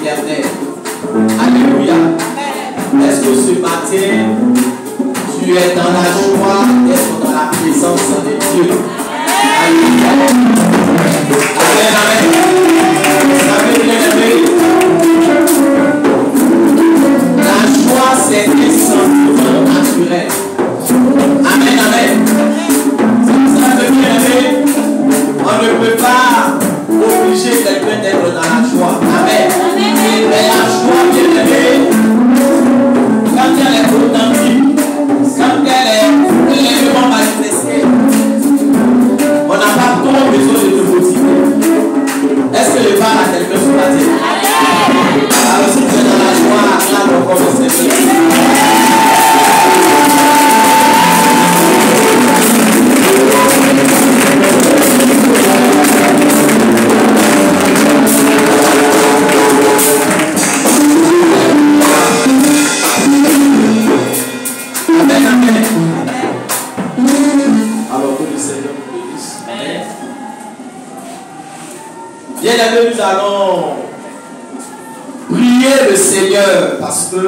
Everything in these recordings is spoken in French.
l'Éternel. Alléluia. Est-ce que ce matin, tu es dans la joie d'être dans la présence de Dieu? Alléluia. Amen, amen. Vous savez bien aimé, la joie c'est un sentiment naturel. Amen, amen. Vous savez bien aimé, on ne peut pas obliger quelqu'un d'être dans la joie. Amen. Mais la joie bien aimée, quand elle est authentique, quand elle est réellement manifestée, on n'a pas trop besoin de te motiver. Est-ce que je parle à quelqu'un ce matin? Alors si tu es dans la joie, acclame encore le Seigneur. Amen, amen. Alors que le Seigneur nous bénisse. Amen. Bien aimé, nous allons prier le Seigneur parce que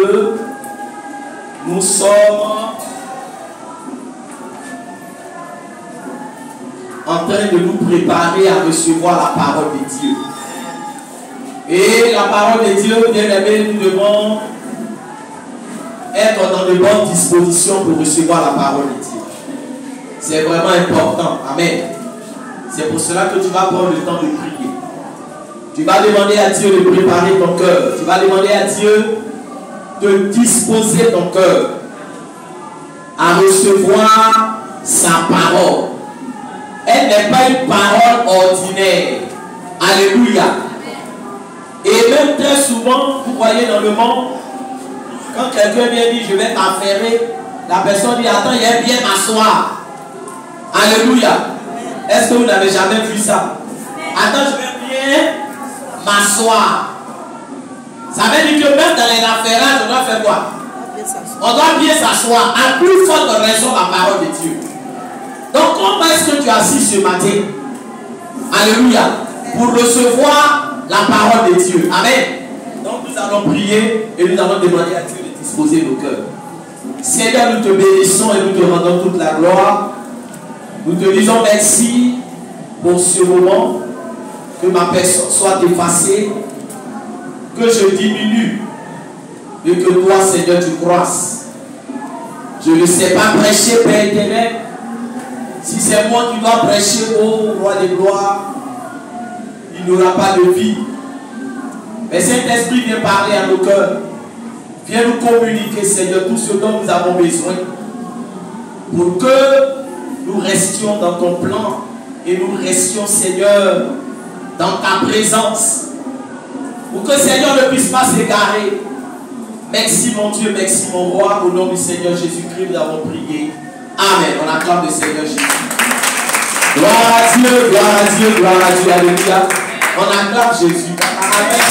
nous sommes en train de nous préparer à recevoir la parole de Dieu. Et la parole de Dieu, bien aimé, nous devons être dans de bonnes dispositions pour recevoir la parole de Dieu. C'est vraiment important. Amen. C'est pour cela que tu vas prendre le temps de prier. Tu vas demander à Dieu de préparer ton cœur. Tu vas demander à Dieu de disposer ton cœur à recevoir sa parole. Elle n'est pas une parole ordinaire. Alléluia. Et même très souvent, vous voyez dans le monde, quand quelqu'un vient dire je vais t'affairer, la personne dit attends, il est bien m'asseoir. Alléluia. Est-ce que vous n'avez jamais vu ça? Attends, je vais bien m'asseoir. Ça veut dire que même dans les affaires, on doit faire quoi? On doit bien s'asseoir. À plus forte raison, la parole de Dieu. Donc, comment est-ce que tu es assis ce matin? Alléluia. Pour recevoir la parole de Dieu. Amen. Donc, nous allons prier et nous allons demander à Dieu de disposer nos cœurs. Seigneur, nous te bénissons et nous te rendons toute la gloire. Nous te disons merci pour ce moment. Que ma personne soit effacée. Que je diminue. Et que toi, Seigneur, tu croisses. Je ne sais pas prêcher, Père éternel. Si c'est moi qui dois prêcher au roi des gloires, il n'y aura pas de vie. Mais Saint-Esprit vient parler à nos cœurs. Viens nous communiquer, Seigneur, tout ce dont nous avons besoin. Pour que nous restions dans ton plan et nous restions, Seigneur, dans ta présence. Pour que, Seigneur, ne puisse pas s'égarer. Merci, mon Dieu, merci, mon roi. Au nom du Seigneur Jésus-Christ, nous avons prié. Amen. On acclame le Seigneur Jésus. Gloire à Dieu, gloire à Dieu, gloire à Dieu. Alléluia. On acclame Jésus. Amen.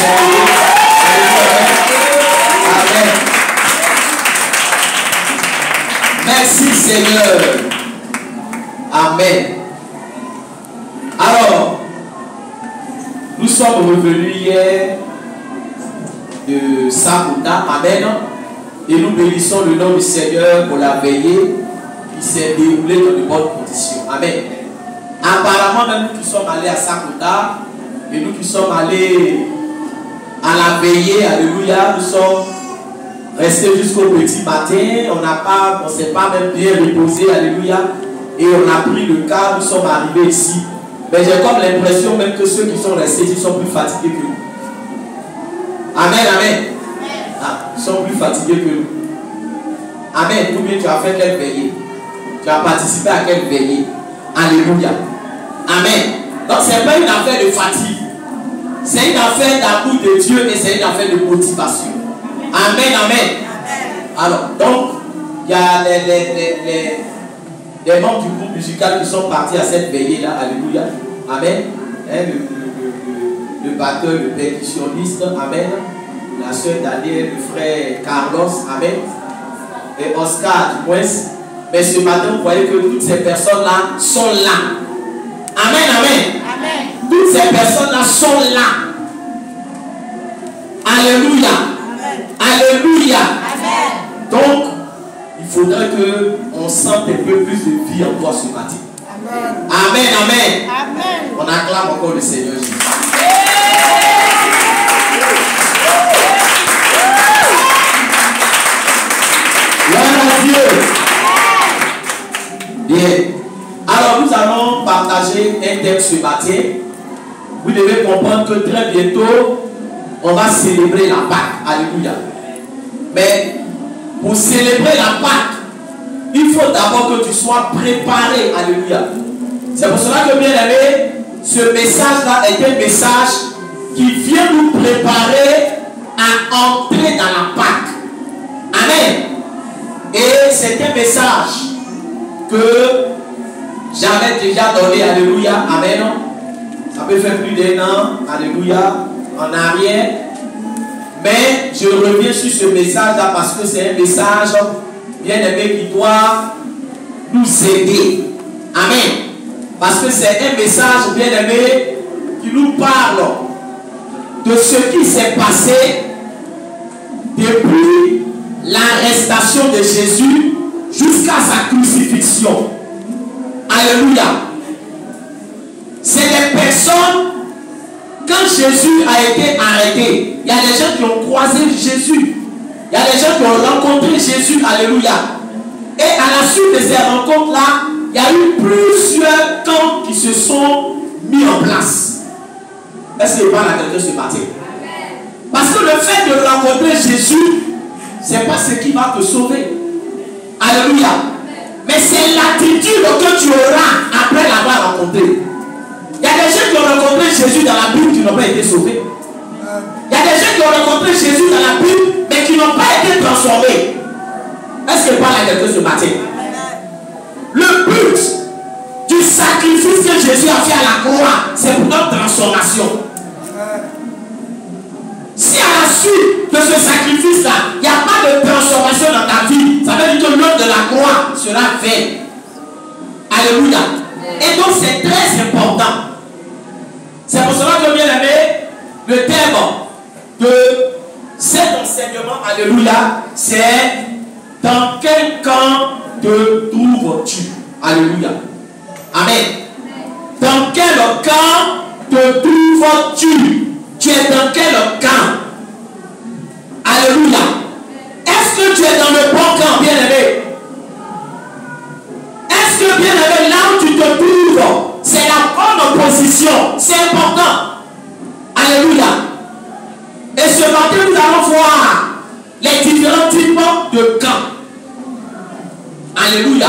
Amen. Merci Seigneur. Amen. Alors, nous sommes revenus hier de Sakouta. Amen. Et nous bénissons le nom du Seigneur pour la veillée qui s'est déroulée dans de bonnes conditions. Amen. Apparemment, même nous qui sommes allés à Sakouta et nous qui sommes allés à la veillée, alléluia, nous sommes restés jusqu'au petit matin. On ne s'est pas même bien reposé, alléluia. Et on a pris le car, nous sommes arrivés ici. Mais j'ai comme l'impression même que ceux qui sont restés ici sont plus fatigués que nous. Amen, amen. Ah, ils sont plus fatigués que nous. Amen. Ou bien tu as fait quelle veillée? Tu as participé à quelle veillée? Alléluia. Amen. Donc ce n'est pas une affaire de fatigue. C'est une affaire d'amour de Dieu et c'est une affaire de motivation. Amen, amen. Alors, donc, il y a les membres du groupe musical qui sont partis à cette veillée-là. Alléluia. Amen. Le batteur, le percussionniste. Amen. La soeur Daniel, le frère Carlos. Amen. Et Oscar, du moins. Mais ce matin, vous voyez que toutes ces personnes-là sont là. Amen, amen. Amen. Toutes ces personnes-là sont là. Alléluia. Alléluia. Donc, il faudrait qu'on sente un peu plus de vie en toi ce matin. Amen, amen. On acclame encore le Seigneur Jésus. Gloire à Dieu. Bien. Alors, nous allons partager un thème ce matin. Vous devez comprendre que très bientôt, on va célébrer la Pâque. Alléluia. Mais pour célébrer la Pâque, il faut d'abord que tu sois préparé. Alléluia. C'est pour cela que, bien aimé, ce message-là est un message qui vient nous préparer à entrer dans la Pâque. Amen. Et c'est un message que j'avais déjà donné. Alléluia. Amen. Ça peut faire plus d'1 an. Alléluia. En arrière. Mais je reviens sur ce message-là parce que c'est un message, bien aimé, qui doit nous aider. Amen. Parce que c'est un message, bien aimé, qui nous parle de ce qui s'est passé depuis l'arrestation de Jésus jusqu'à sa crucifixion. Alléluia. C'est des personnes, quand Jésus a été arrêté, il y a des gens qui ont croisé Jésus. Il y a des gens qui ont rencontré Jésus. Alléluia. Et à la suite de ces rencontres-là, il y a eu plusieurs camps qui se sont mis en place. Est-ce qu'il parle à quelqu'un ce matin? Parce que le fait de rencontrer Jésus, ce n'est pas ce qui va te sauver. Alléluia. Mais c'est l'attitude que tu auras après l'avoir rencontré. Il y a des gens qui ont rencontré Jésus dans la Bible qui n'ont pas été sauvés. Il y a des gens qui ont rencontré Jésus dans la Bible mais qui n'ont pas été transformés. Est-ce qu'il parle à quelqu'un ce matin? Le but du sacrifice que Jésus a fait à la croix, c'est pour notre transformation. Si à la suite de ce sacrifice-là, il n'y a pas de transformation dans ta vie, ça veut dire que l'œuvre de la croix sera faite. Alléluia. Et donc c'est très important. C'est pour cela que, bien aimé, le thème de cet enseignement, alléluia, c'est dans quel camp te trouves-tu? Alléluia. Amen. Dans quel camp te trouves-tu? Tu es dans quel camp? Alléluia. Est-ce que tu es dans le bon camp, bien aimé? Est-ce que, bien aimé, là où tu te trouves, c'est la bonne position? C'est important. Alléluia. Et ce matin, nous allons voir les différents types de camps. Alléluia.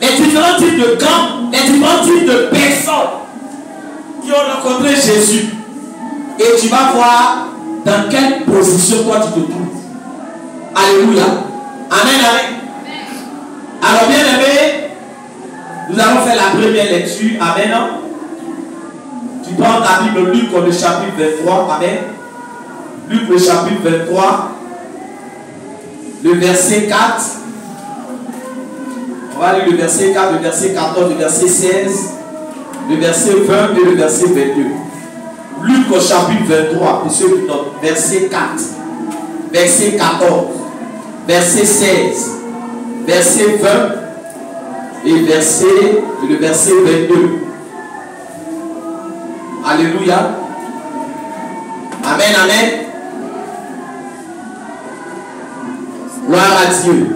Les différents types de camps, les différents types de personnes qui ont rencontré Jésus. Et tu vas voir dans quelle position toi tu te trouves. Alléluia. Amen, amen. Alors, bien aimé, nous allons faire la première lecture. Amen. Tu prends ta Bible, Luc le chapitre 23. Amen. Luc le chapitre 23, le verset 4. On va lire le verset 4, le verset 14, le verset 16, le verset 20 et le verset 22. Luc au chapitre 23, pour ceux qui notent, verset 4, verset 14, verset 16, verset 20 et le verset 22. Alléluia. Amen, amen. Gloire à Dieu.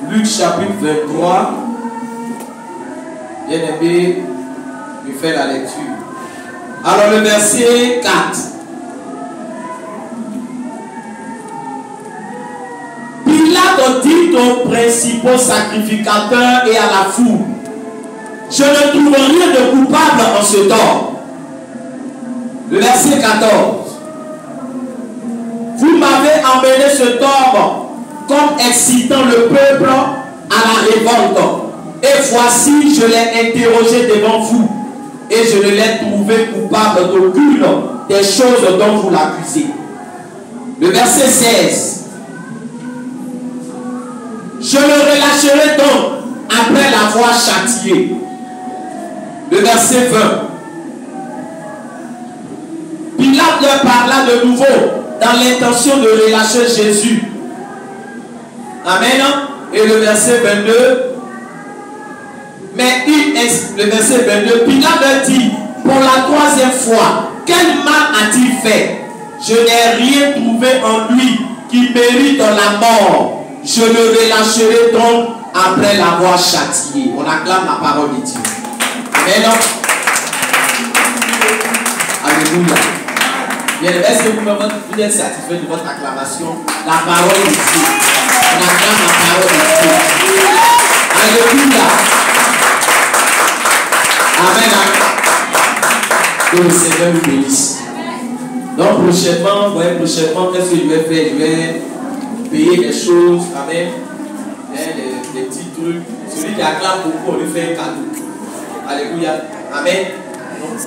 Luc chapitre 23. Bien aimé, je fais la lecture. Alors le verset 4. Pilate dit aux principaux sacrificateurs et à la foule: je ne trouve rien de coupable en ce tort. Le verset 14. Vous m'avez emmené ce tort comme excitant le peuple à la révolte. Et voici, je l'ai interrogé devant vous. et je ne l'ai trouvé coupable d'aucune des choses dont vous l'accusez. Le verset 16. Je le relâcherai donc après l'avoir châtié. Le verset 20. Pilate leur parla de nouveau dans l'intention de relâcher Jésus. Amen. Et le verset 22. Mais le verset 22, Pilate leur dit pour la troisième fois, quel mal a-t-il fait? Je n'ai rien trouvé en lui qui mérite la mort. Je le relâcherai donc après l'avoir châtié. On acclame la parole de Dieu. Amen. Alléluia. Bien, est-ce que vous êtes satisfait de votre acclamation? La parole de Dieu. On acclame la parole de Dieu. Alléluia. Amen. Que le Seigneur nous bénisse. Donc prochainement, qu'est-ce que je vais faire? Je vais payer les choses. Amen. Les petits trucs. Celui qui acclame beaucoup, on lui fait un cadeau. Alléluia. Amen.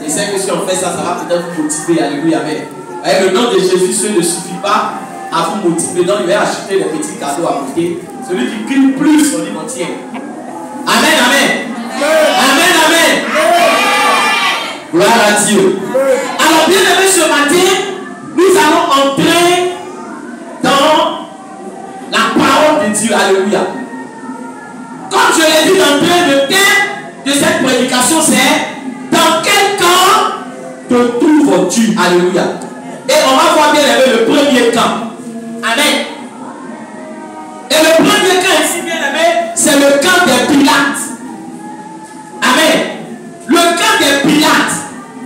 Et c'est que si on fait ça, ça va peut-être vous motiver. Alléluia. Amen. Avec le nom de Jésus, ce ne suffit pas à vous motiver. Donc il va acheter les petits cadeaux à côté. Celui qui crie plus, on dit on tient. Amen. Amen. Amen. Amen. Gloire à Dieu. Alors, bien aimé, ce matin, nous allons entrer dans la parole de Dieu. Alléluia. Comme je l'ai dit d'entrée, le thème de cette prédication, c'est dans quel camp te trouves-tu? Alléluia. Et on va voir bien aimé le premier camp. Amen. Et le premier camp ici, bien aimé, c'est le camp des Pilates. Amen. Le camp des Pilates.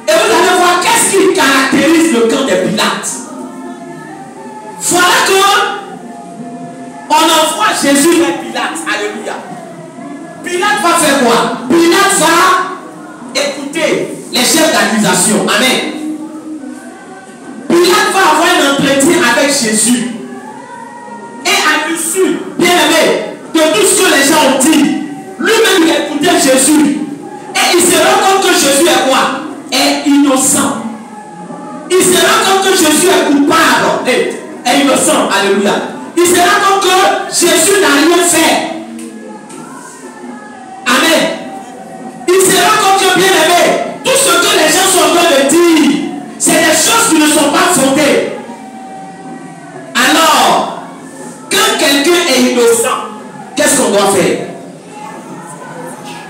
Et vous allez voir qu'est-ce qui caractérise le camp des Pilates. Voilà que on envoie Jésus vers Pilate. Alléluia. Pilate va faire quoi? Pilate va écouter les chefs d'accusation. Amen. Pilate va avoir un entretien avec Jésus. Et à l'issue, bien aimé, de tout ce que les gens ont dit, lui-même il a écouté Jésus. Et il se rend compte que Jésus est quoi? Est innocent. Il se rend compte que Jésus est coupable. Est innocent. Alléluia. Il se rend compte que Jésus n'a rien fait. Amen. Il se rend compte que, bien aimé, tout ce que les gens sont en train de dire, c'est des choses qui ne sont pas fondées. Alors, quand quelqu'un est innocent, qu'est-ce qu'on doit faire?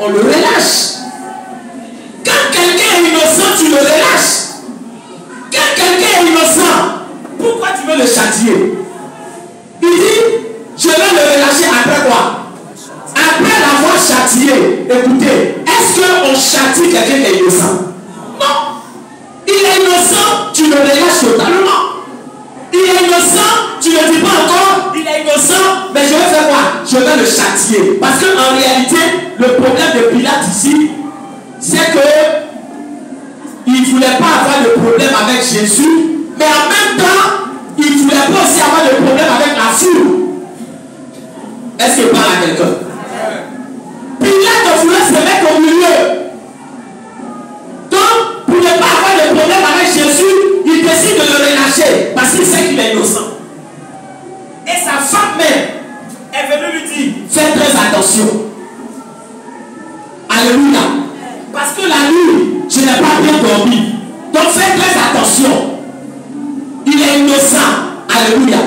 On le relâche. Quand quelqu'un est innocent, tu le relâches. Quand quelqu'un est innocent, pourquoi tu veux le châtier? Il dit, je vais le relâcher après quoi? Après l'avoir châtié. Écoutez, est-ce qu'on châtie quelqu'un qui est innocent? Non. Il est innocent, tu le relâches totalement. Il est innocent, tu ne dis pas encore, il est innocent, mais je vais faire quoi? Je vais le châtier. Parce qu'en réalité, le problème de Pilate ici, c'est que il ne voulait pas avoir de problème avec Jésus, mais en même temps, il ne voulait pas aussi avoir de problème avec la foule. Est-ce qu'il parle à quelqu'un? Pilate voulait se mettre au milieu. Donc, pour ne pas avoir de problème avec Jésus, il décide de le relâcher parce qu'il sait qu'il est innocent. Et sa femme même est venue lui dire, fais très attention. Alléluia. Parce que la nuit, je n'ai pas bien dormi. Donc fais très attention. Il est innocent. Alléluia.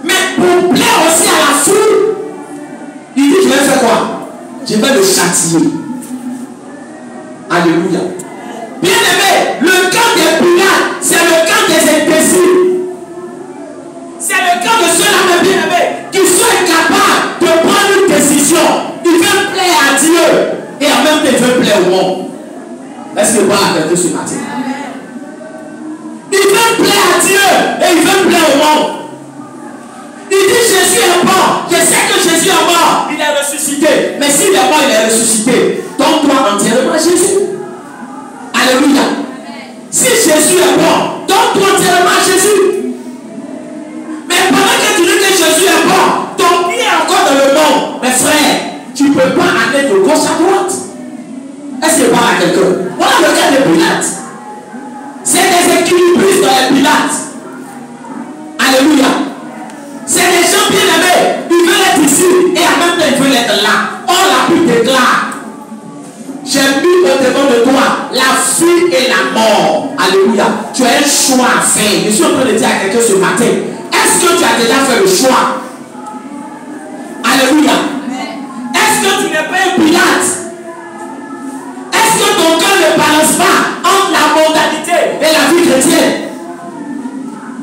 Mais pour plaire aussi à la foule, il dit, je vais faire quoi? Je vais le châtier. Alléluia. Bien aimé, le camp des Pilates, c'est le camp des indécis. C'est le camp de ceux-là, bien aimé, qui sont incapables de prendre une décision. Ils veulent plaire à Dieu. Et en même temps, il veut plaire au monde. Est-ce que vous parlez avec eux ce matin? Il veut plaire à Dieu et il veut plaire au monde. Il dit Jésus est mort. Je sais que Jésus est mort. Il est ressuscité. Mais s'il est mort, il est ressuscité. Donc, toi, entièrement Jésus. Alléluia. Si Jésus est mort, donc toi, entièrement Jésus. Mais pendant que tu dis que Jésus est mort, ton pied est encore dans le monde. Mes frères, tu ne peux pas aller de gauche à droite. Est-ce que parle à quelqu'un? Voilà le déclare, j'ai mis au-devant de toi la vie et la mort. Alléluia. Tu as un choix à faire. Je suis en train de dire à quelqu'un ce matin, est-ce que tu as déjà fait le choix? Alléluia. Est-ce que tu n'es pas un Pilate? Est-ce que ton cœur ne balance pas entre la mondanité et la vie chrétienne?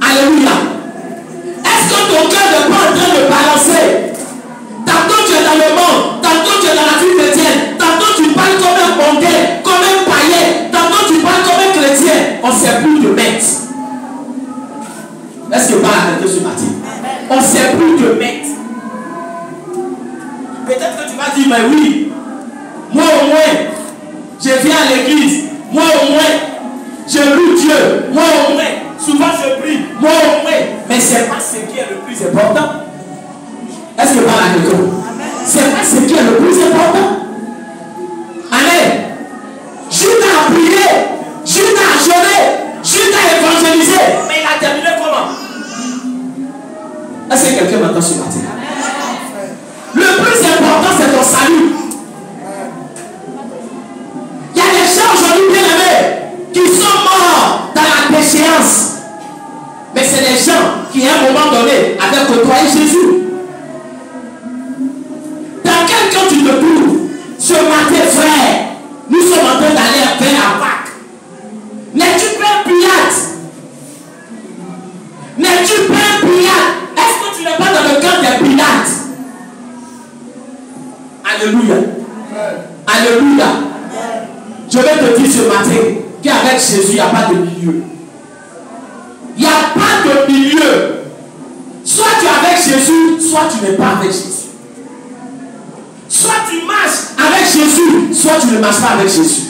Alléluia. Est-ce que ton cœur n'est pas en train de balancer? Tantôt tu es dans le monde, tantôt tu es dans la vie chrétienne, tantôt tu parles comme un mondain, comme un païen, tantôt tu parles comme un chrétien. On ne sait plus te mettre. Est-ce que je parle à quelqu'un ce matin? On ne sait plus te mettre. Peut-être que tu vas dire, mais oui, moi au moins, je viens à l'église, moi au moins, je loue Dieu, moi au moins, souvent je prie, moi au moins, mais ce n'est pas ce qui est le plus important. Est-ce que je parle à quelqu'un? Ce n'est pas ce qui est le plus important. Allez, Judas a prié, Judas a jeûné, Judas a évangélisé, mais il a terminé comment? Est-ce que quelqu'un m'entend ce matin? Le plus important, c'est ton salut. Il y a des gens aujourd'hui bien aimés qui sont morts dans la déchéance. Mais c'est des gens qui, à un moment donné, avaient côtoyé Jésus. Dans quel camp tu te trouves? Ce matin, frère, nous sommes en train d'aller vers la Pâque. N'es-tu pas un Pilate? N'es-tu pas un Pilate? Est-ce que tu n'es pas dans le camp des Pilates? Alléluia. Alléluia. Je vais te dire ce matin qu'avec Jésus, il n'y a pas de milieu. Il n'y a pas de milieu. Soit tu es avec Jésus, soit tu n'es pas avec Jésus. Soit tu marches avec Jésus, soit tu ne marches pas avec Jésus.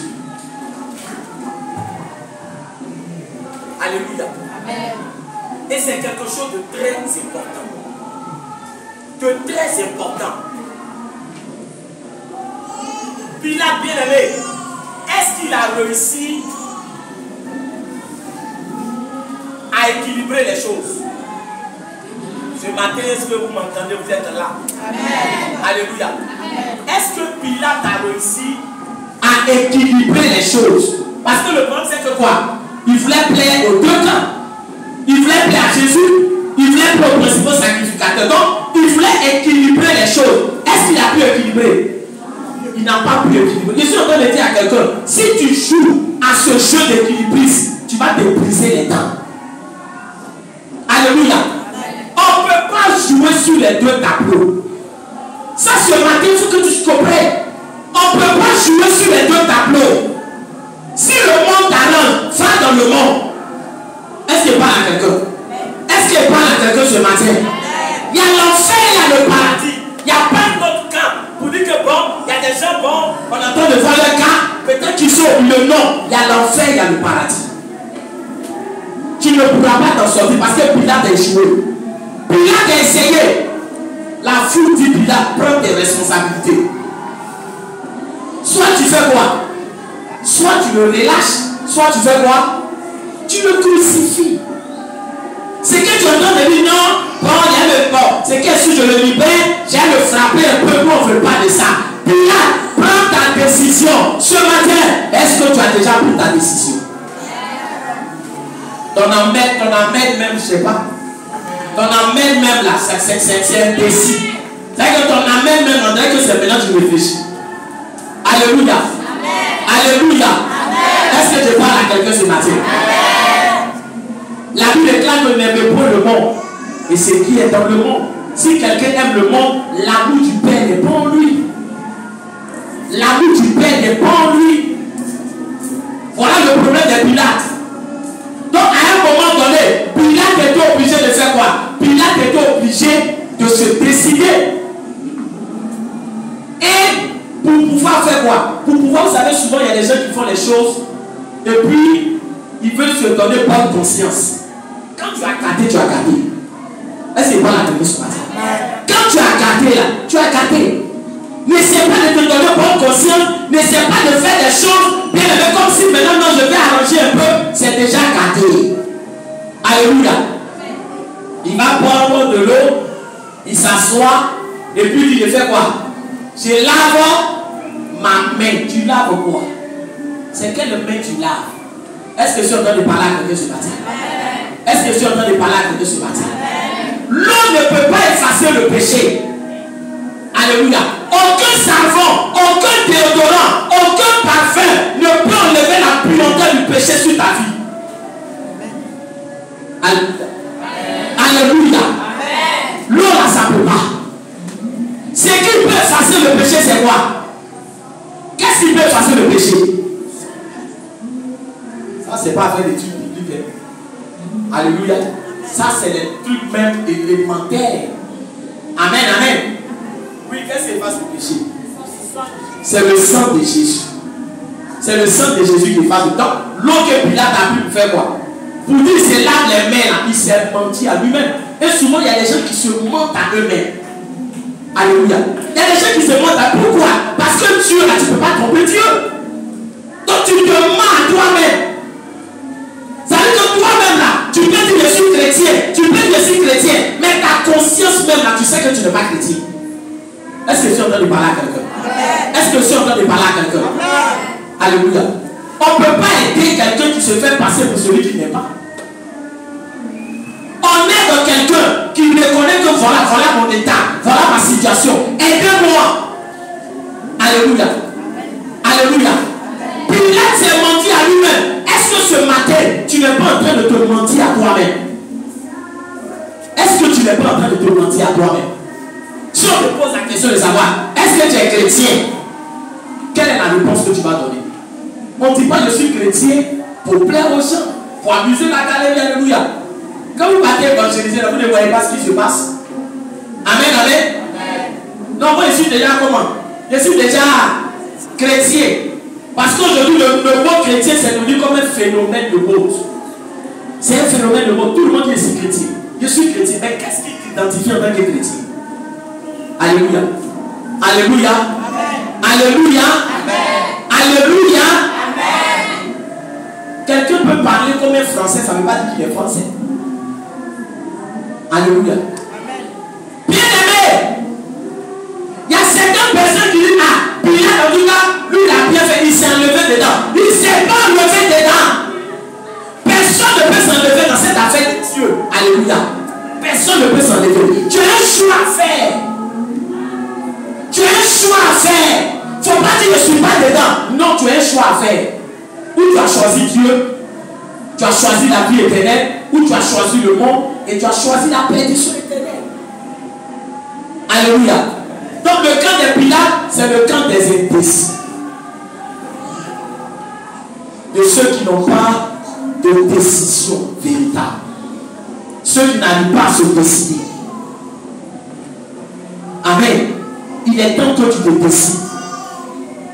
Alléluia. Et c'est quelque chose de très important. De très important. Pilate bien-aimé, est-ce qu'il a réussi à équilibrer les choses? Ce matin, est-ce que vous m'entendez? Vous êtes là. Amen. Alléluia. Est-ce que Pilate a réussi à équilibrer les choses? Parce que le problème, c'est que quoi? Il voulait plaire aux deux camps. Il voulait plaire à Jésus. Il voulait plaire au principal sacrificateur. Donc, il voulait équilibrer les choses. Est-ce qu'il a pu équilibrer? Il n'a pas pu équilibrer. Je suis en train de dire à quelqu'un, si tu joues à ce jeu d'équilibriste, tu vas te briser les dents. Alléluia. On ne peut pas jouer sur les deux tableaux. Ça, ce matin, il faut que tu comprennes. On ne peut pas jouer sur les deux tableaux. Si le monde t'arrange, va dans le monde. Est-ce qu'il parle à quelqu'un? Est-ce qu'il parle à quelqu'un ce matin? Il y a l'enfer, il y a le paradis. Il n'y a pas d'autre camp pour dire que bon, il y a des gens bons, on attend de voir le cas, peut-être qu'ils sont le nom. Il y a l'enfer, il y a le paradis. Tu ne pourras pas t'en sortir parce que Pilate a échoué. Pilate a essayé. La foule dit Pilate, prends tes responsabilités. Soit tu fais quoi? Soit tu le relâches, soit tu fais quoi? Tu le crucifies. C'est que tu es en train de dire non, bon, il y a le bon. C'est que si je le libère, j'ai le frapper un peu, moi on ne veut pas de ça. Pilate, prends ta décision. Ce matin, est-ce que tu as déjà pris ta décision? Ton amène même, je ne sais pas. Ton amène même là, c'est un décide. C'est-à-dire que ton amène même, on dirait que c'est maintenant que tu réfléchis. Alléluia. Alléluia. Est-ce que je parle à quelqu'un ce matin? La Bible déclare que n'aimez pas le monde et ce qui est dans le monde. Si quelqu'un aime le monde, l'amour du Père n'est pas en lui. L'amour du Père n'est pas en lui. Voilà le problème des Pilates. Donc à un moment donné, Pilate était obligé de faire quoi? Pilate était obligé de se décider. Et pour pouvoir faire quoi? Pour pouvoir, vous savez, souvent il y a des gens qui font les choses et puis ils veulent se donner bonne conscience. Quand tu as gâté, tu as gâté. Est-ce que c'est pas la réponse ce matin? Quand tu as gâté là, tu as gâté. N'essaie pas de te donner bonne conscience, n'essaie pas de faire des choses bien comme si maintenant non, je vais arranger un peu, c'est déjà gâté. Alléluia. Il va prendre de l'eau, il s'assoit et puis il fait quoi? Je lave ma main, tu laves quoi? C'est quelle main tu laves? Est-ce que je suis en train de parler à quelqu'un ce matin? Est-ce que je suis en train de parler à quelqu'un ce matin? L'eau ne peut pas effacer le péché. Alléluia. Aucun savon, aucun déodorant, aucun parfum ne peut enlever la puanteur du péché sur ta vie. Alléluia. L'eau là, ça ne peut pas. Ce qui peut effacer le péché, c'est quoi? Qu'est-ce qui peut effacer le péché? Ça, c'est pas faire des trucs publics. Alléluia. Ça, c'est les trucs même élémentaires. Amen, amen. Oui, qu'est-ce qui efface le péché? C'est le sang de Jésus. C'est le sang de Jésus qui efface le temps. L'eau que Pilate a pu faire quoi? Pour dire c'est là les mains, là, il s'est menti à lui-même. Et souvent, il y a des gens qui se mentent à eux-mêmes. Alléluia. Il y a des gens qui se mentent à pourquoi? Parce que Dieu, là, tu ne peux pas tromper Dieu. Donc tu te mens à toi-même. Ça veut dire que toi-même, là, tu peux dire je suis chrétien. Tu peux dire je suis chrétien. Mais ta conscience même, là, tu sais que tu n'es pas chrétien. Est-ce que je suis en train de parler à quelqu'un? Est-ce que je suis en train de parler à quelqu'un? Alléluia. On ne peut pas aider quelqu'un qui se fait passer pour celui qui n'est pas. On aide quelqu'un qui reconnaît que voilà mon état, voilà ma situation. Aidez-moi. Alléluia. Alléluia. Pilate s'est menti à lui-même. Est-ce que ce matin, tu n'es pas en train de te mentir à toi-même? Est-ce que tu n'es pas en train de te mentir à toi-même? Si on te pose la question de savoir, est-ce que tu es chrétien? Quelle est la réponse que tu vas donner? On ne dit pas je suis chrétien pour plaire aux gens, pour amuser la galerie. Alléluia. Quand vous partez évangéliser, vous ne voyez pas ce qui se passe. Amen, amen. Non, moi je suis déjà comment? Je suis déjà chrétien. Parce qu'aujourd'hui, le mot chrétien, c'est devenu comme un phénomène de mode. C'est un phénomène de mode. Tout le monde dit je suis chrétien. Je suis chrétien. Mais qu'est-ce qui t'identifie en tant que chrétien? Alléluia. Alléluia. Amen. Alléluia. Amen. Alléluia. Amen. Quelqu'un peut parler comme un français, ça ne veut pas dire qu'il est français. Alléluia. Amen. Bien aimé, il y a certaines personnes qui disent ah, Pilate en tout cas, lui il a bien fait, il s'est enlevé dedans. Il ne s'est pas enlevé dedans. Personne ne peut s'enlever dans cette affaire de Dieu. Alléluia. Personne ne peut s'enlever. Tu as un choix à faire. Tu as un choix à faire. Il ne faut pas dire je ne suis pas dedans. Non, tu as un choix à faire. Ou tu as choisi Dieu, tu as choisi la vie éternelle, ou tu as choisi le monde et tu as choisi la perdition éternelle. Alléluia. Donc le camp des Pilates, c'est le camp des indécis. De ceux qui n'ont pas de décision véritable. Ceux qui n'arrivent pas à se décider. Amen. Il est temps que tu te décides.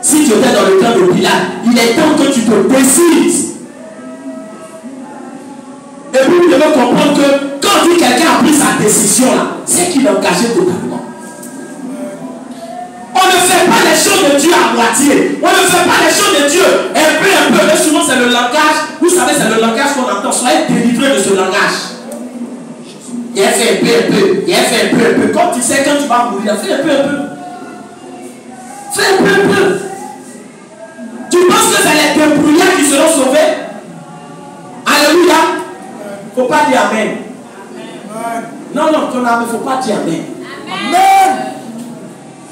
Si tu étais dans le camp de Pilate, il est temps que tu te décides. Et puis vous devez comprendre que quand quelqu'un a pris sa décision là, c'est qu'il est engagé totalement. On ne fait pas les choses de Dieu à moitié. On ne fait pas les choses de Dieu un peu. Mais souvent c'est le langage. Vous savez, c'est le langage qu'on entend. Soyez délivrés de ce langage. Il a fait un peu. Il a fait un peu. Comme tu sais quand tu vas mourir, fais un peu. Fais un peu. Tu penses que c'est les débrouillards qui seront sauvés? Alléluia. Il ne faut pas dire Amen. Non, ton âme, il ne faut pas dire Amen. Amen.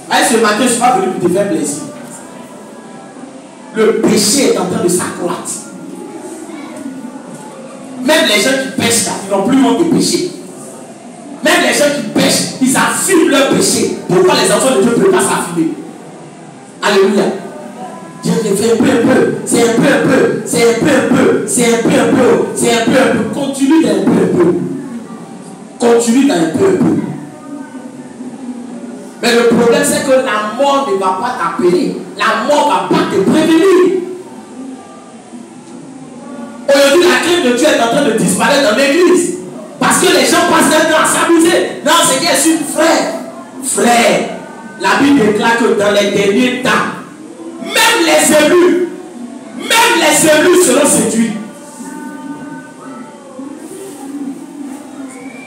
Allez, ce matin, je ne suis pas venu pour te faire plaisir. Le péché est en train de s'accroître. Même les gens qui pêchent là, ils n'ont plus honte de péché. Même les gens qui pêchent, ils affirment leur péché. Pourquoi les enfants de Dieu ne peuvent pas s'affirmer? Alléluia. Dieu te fait un peu. C'est un peu. C'est un peu. C'est un peu. C'est un peu. Continue d'un peu. Continue d'un peu. Mais le problème, c'est que la mort ne va pas t'appeler. La mort ne va pas te prévenir. Aujourd'hui, la crainte de Dieu est en train de disparaître dans l'église. Parce que les gens passent leur temps à s'amuser. Non, c'est bien sûr, frère. La Bible déclare que dans les derniers temps, même les élus seront séduits.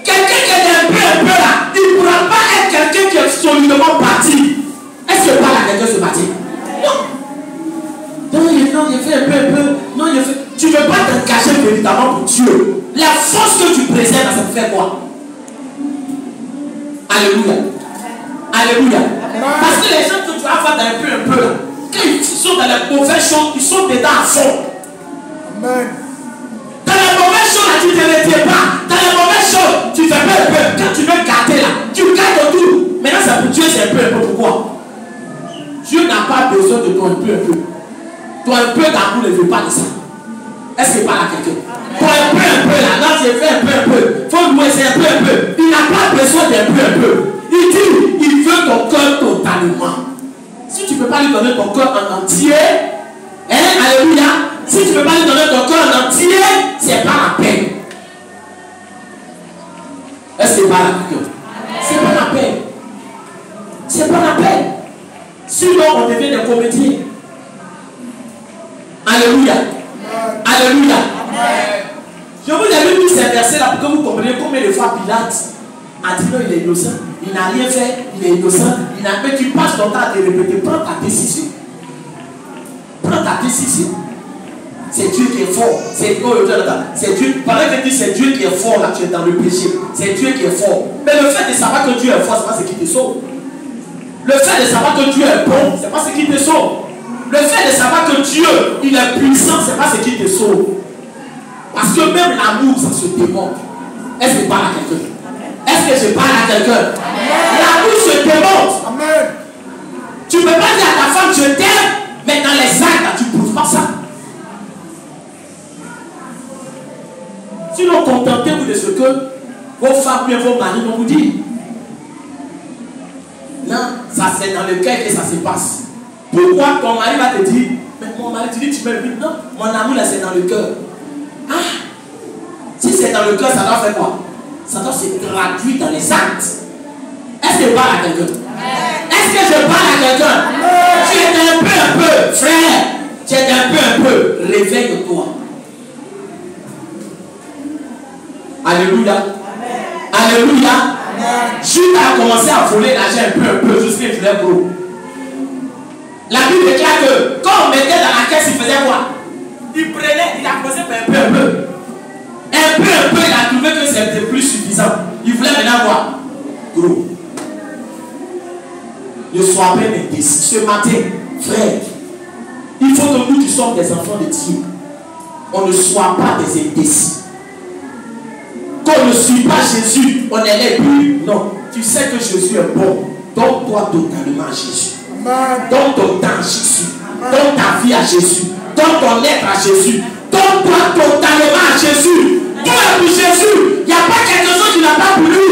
Quelqu'un qui est un peu là, il ne pourra pas être quelqu'un qui est solidement bâti. Est-ce que parle à quelqu'un ce matin? Non. fais un peu. Non, je fais. Tu ne veux pas t'engager véritablement pour Dieu. La force que tu présentes, ça te fait quoi? Alléluia. Alléluia. Parce que les gens que tu vas voir dans un peu là, quand ils sont dans les mauvaises choses, ils sont dedans à fond. Amen. Dans les mauvaises choses là, tu ne te retiens pas. Dans les mauvaises choses, tu fais un peu. Quand tu veux garder là, tu gardes tout. Maintenant, c'est pour Dieu, c'est un peu. Pourquoi? Dieu n'a pas besoin de ton un peu. Ton un peu d'amour ne veut pas de ça. Est-ce que parle à quelqu'un? Ton un peu là, non, j'ai fait un peu. Faut louer, c'est un peu. Il n'a pas besoin d'un peu. Il dit, il veut ton cœur totalement. Si tu ne peux pas lui donner ton cœur en entier, hein, alléluia. Si tu ne peux pas lui donner ton cœur en entier, c'est pas la peine. Est-ce que c'est pas la peine? C'est pas la peine. C'est pas la peine. Sinon, on devient des comédiens. Alléluia. Alléluia. Je vous ai lu tous ces versets-là pour que vous compreniez combien de fois Pilate a dit non, il est innocent. Il n'a rien fait, il est innocent. Mais tu passes ton temps à te répéter. Prends ta décision. Prends ta décision. C'est Dieu qui est fort. C'est Dieu. Pendant que tu dis c'est Dieu qui est fort, là, tu es dans le péché. C'est Dieu qui est fort. Mais le fait de savoir que Dieu est fort, c'est pas ce qui te sauve. Le fait de savoir que Dieu est bon, c'est pas ce qui te sauve. Le fait de savoir que Dieu, il est puissant, c'est pas ce qui te sauve. Parce que même l'amour, ça se démontre. Est-ce que je parle à quelqu'un? Est-ce que je parle à quelqu'un? L'amour se démontre. Amen. Tu ne peux pas dire à ta femme je t'aime, mais dans les actes, tu ne prouves pas ça. Sinon, contentez-vous de ce que vos femmes et vos maris vont vous dire. Non, ça c'est dans le cœur que ça se passe. Pourquoi ton mari va te dire, mais mon mari, tu dis tu m'aimes? Non, mon amour là c'est dans le cœur. Ah, si c'est dans le cœur, ça doit faire quoi? Ça doit se traduire dans les actes. Est-ce que je parle à quelqu'un? Est-ce que je parle à quelqu'un? Tu es un peu, frère. Tu es un peu. Réveille-toi. Alléluia. Alléluia. Judas a commencé à voler l'argent un peu jusqu'à qu'il est gros. La Bible déclare que quand on mettait dans la caisse, il faisait quoi? Il prenait, il a commencé par un peu. Un peu, il a trouvé que c'était plus suffisant. Il voulait maintenant voir gros. Ne sois pas indécis. Ce matin, frère, il faut que nous qui sommes des enfants de Dieu, on ne soit pas des indécis. Qu'on ne suit pas Jésus, on ne l'est plus. Non, tu sais que Jésus est bon. Donne-toi totalement à Jésus. Donne ton temps à Jésus. Donne ta vie à Jésus. Donne ton être à Jésus. Donne-toi totalement à Jésus. Tout est pour Jésus. Il n'y a pas quelque chose qui n'a pas pour lui.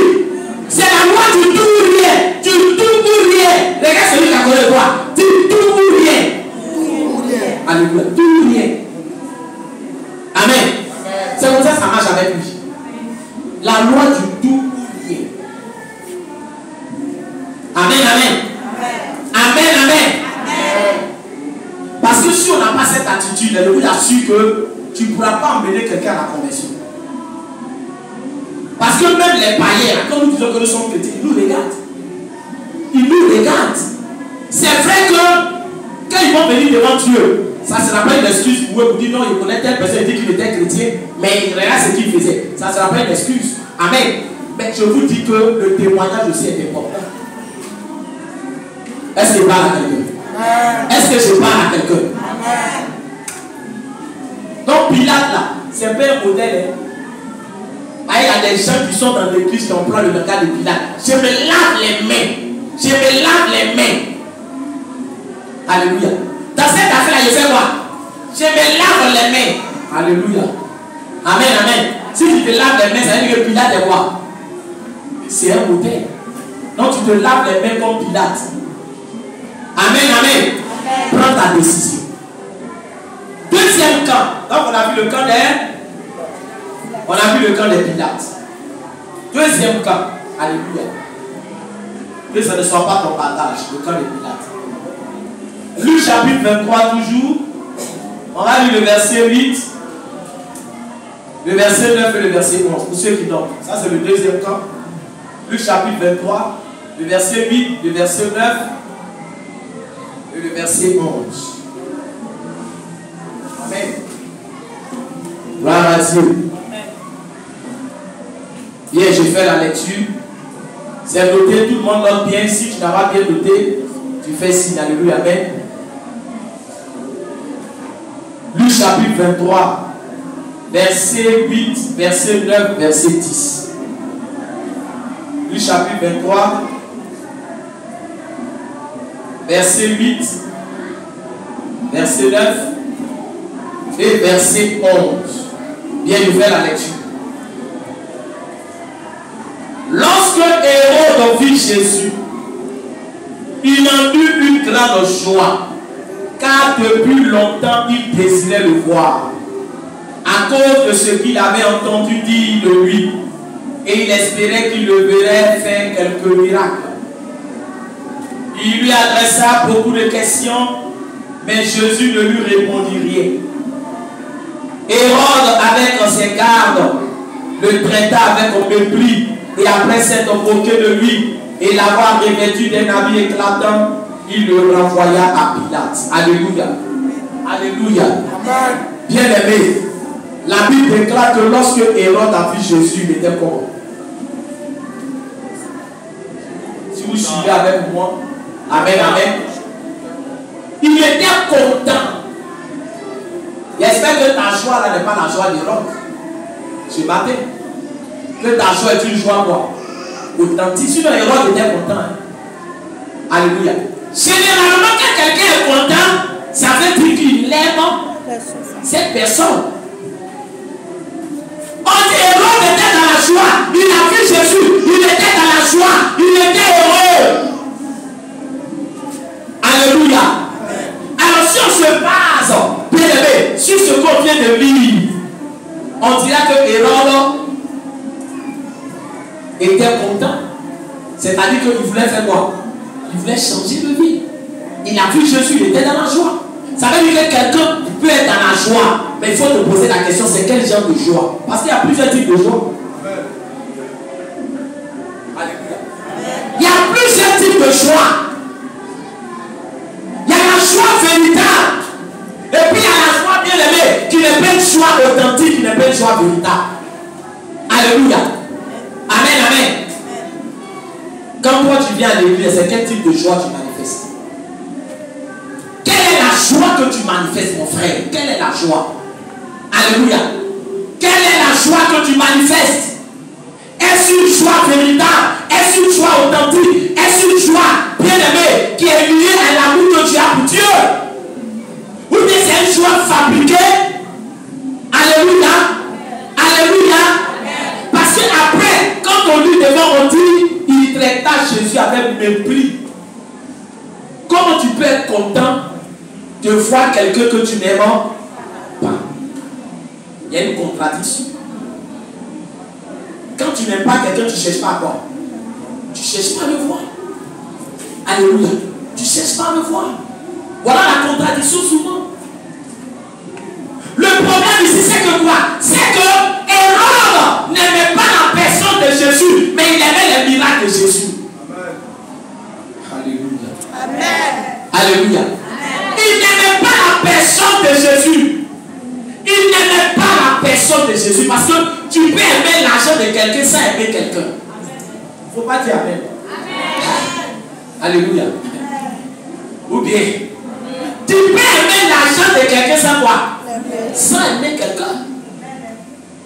C'est la loi du tout ou rien. Du tout ou rien. Regarde celui qui a connu toi. Du tout ou rien. Alléluia. Tout ou rien. Amen. C'est comme ça que ça marche avec lui. La loi du tout ou rien. Amen, amen. Amen. Parce que si on n'a pas cette attitude, je vous assure que tu ne pourras pas emmener quelqu'un à la conversion. Parce que même les païens, quand nous disons que nous sommes chrétiens, ils nous regardent. Ils nous regardent. C'est vrai que quand ils vont venir devant Dieu, ça ne sera pas une excuse pour eux pour dire non, il connaît telle personne, il dit qu'il était chrétien, mais il regarde ce qu'il faisait. Ça ne sera pas une excuse. Amen. Mais je vous dis que le témoignage aussi est important. Est-ce que je parle à quelqu'un? Est-ce que je parle à quelqu'un? Donc Pilate là, c'est pas un modèle. Il y a des gens qui sont dans l'église qui emploient le langage de Pilate. Je me lave les mains. Je me lave les mains. Alléluia. Dans cette affaire-là, je fais quoi? Je me lave les mains. Alléluia. Amen. Si tu te laves les mains, ça veut dire que Pilate est quoi? C'est un modèle. Donc tu te laves les mains comme Pilate. Amen. Prends ta décision. Deuxième camp. Donc on a vu le camp des Pilates. Deuxième camp. Alléluia. Que ce ne soit pas ton partage. Le camp des Pilates. Luc chapitre 23 toujours. On a lu le verset 8. Le verset 9 et le verset 11. Pour ceux qui dorment. Ça c'est le deuxième camp. Luc chapitre 23. Le verset 8. Le verset 9. Et le verset 11. Gloire à Dieu. Hier, j'ai fait la lecture. C'est noté, tout le monde note bien. Si tu n'as pas bien noté, tu fais signe. Alléluia. Amen. Luc chapitre 23, verset 8, verset 9, verset 10. Luc chapitre 23, verset 8, verset 9 et verset 11. Bien, je fais la lecture. Lorsque Hérode vit Jésus, il en eut une grande joie, car depuis longtemps il désirait le voir, à cause de ce qu'il avait entendu dire de lui, et il espérait qu'il le verrait faire quelques miracles. Il lui adressa beaucoup de questions, mais Jésus ne lui répondit rien. Hérode, avec ses gardes, le traita avec un mépris, et après s'être moqué de lui et l'avoir revêtu d'un habit éclatant, il le renvoya à Pilate. Alléluia. Alléluia. Bien aimé, la Bible déclare que lorsque Hérode a vu Jésus, il était comment? Si vous suivez avec moi, amen, amen. Il était content. J'espère que ta joie là n'est pas la joie d'Hérode. Ce matin, que ta joie est une joie quoi? Authentique. Sinon, Hérode était content. Hein? Alléluia. Généralement, quand quelqu'un est content, ça veut dire qu'il aime cette personne. On dit Hérode était dans la joie. Il a vu Jésus. Il était dans la joie. Il était heureux. Alléluia. Alors si on se base, bien aimé, sur ce qu'on vient de lire, on dira que Hérode était content. C'est-à-dire qu'il voulait faire quoi? Il voulait changer de vie. Il a vu Jésus, il était dans la joie. Ça veut dire que quelqu'un peut être dans la joie, mais il faut te poser la question, c'est quel genre de joie? Parce qu'il y a plusieurs types de joie. Alléluia. Il y a plusieurs types de joie. Il y a la joie véritable. Et puis il y a la joie bien aimée, qui n'est pas une joie authentique, qui n'est pas une joie véritable. Alléluia. Amen, amen. Quand toi tu viens à l'église, c'est quel type de joie tu manifestes? Quelle est la joie que tu manifestes, mon frère? Quelle est la joie? Alléluia. Quelle est la joie que tu manifestes? Est-ce une joie véritable? Est-ce une joie authentique? Est-ce une joie bien-aimée qui est liée à l'amour que tu as pour Dieu? Ou bien c'est une joie fabriquée? Alléluia. Alléluia. Parce qu'après, quand on lit devant, on dit, il traita Jésus avec mépris. Comment tu peux être content de voir quelqu'un que tu n'aimes pas? Il y a une contradiction. Quand tu n'aimes pas quelqu'un, tu ne cherches pas à quoi? Tu ne cherches pas à le voir. Alléluia. Tu ne cherches pas à le voir. Voilà la contradiction souvent. Le problème ici, c'est que quoi? C'est que Hérode n'aimait pas la personne de Jésus, mais il aimait les miracles de Jésus. Alléluia. Amen. Alléluia. Il n'aimait pas la personne de Jésus. Il n'aimait pas la personne de Jésus. Parce que tu peux aimer l'argent de quelqu'un sans aimer quelqu'un. Il ne faut pas dire Amen. Alléluia. Ou bien, tu peux aimer l'argent de quelqu'un sans quoi? Sans aimer quelqu'un.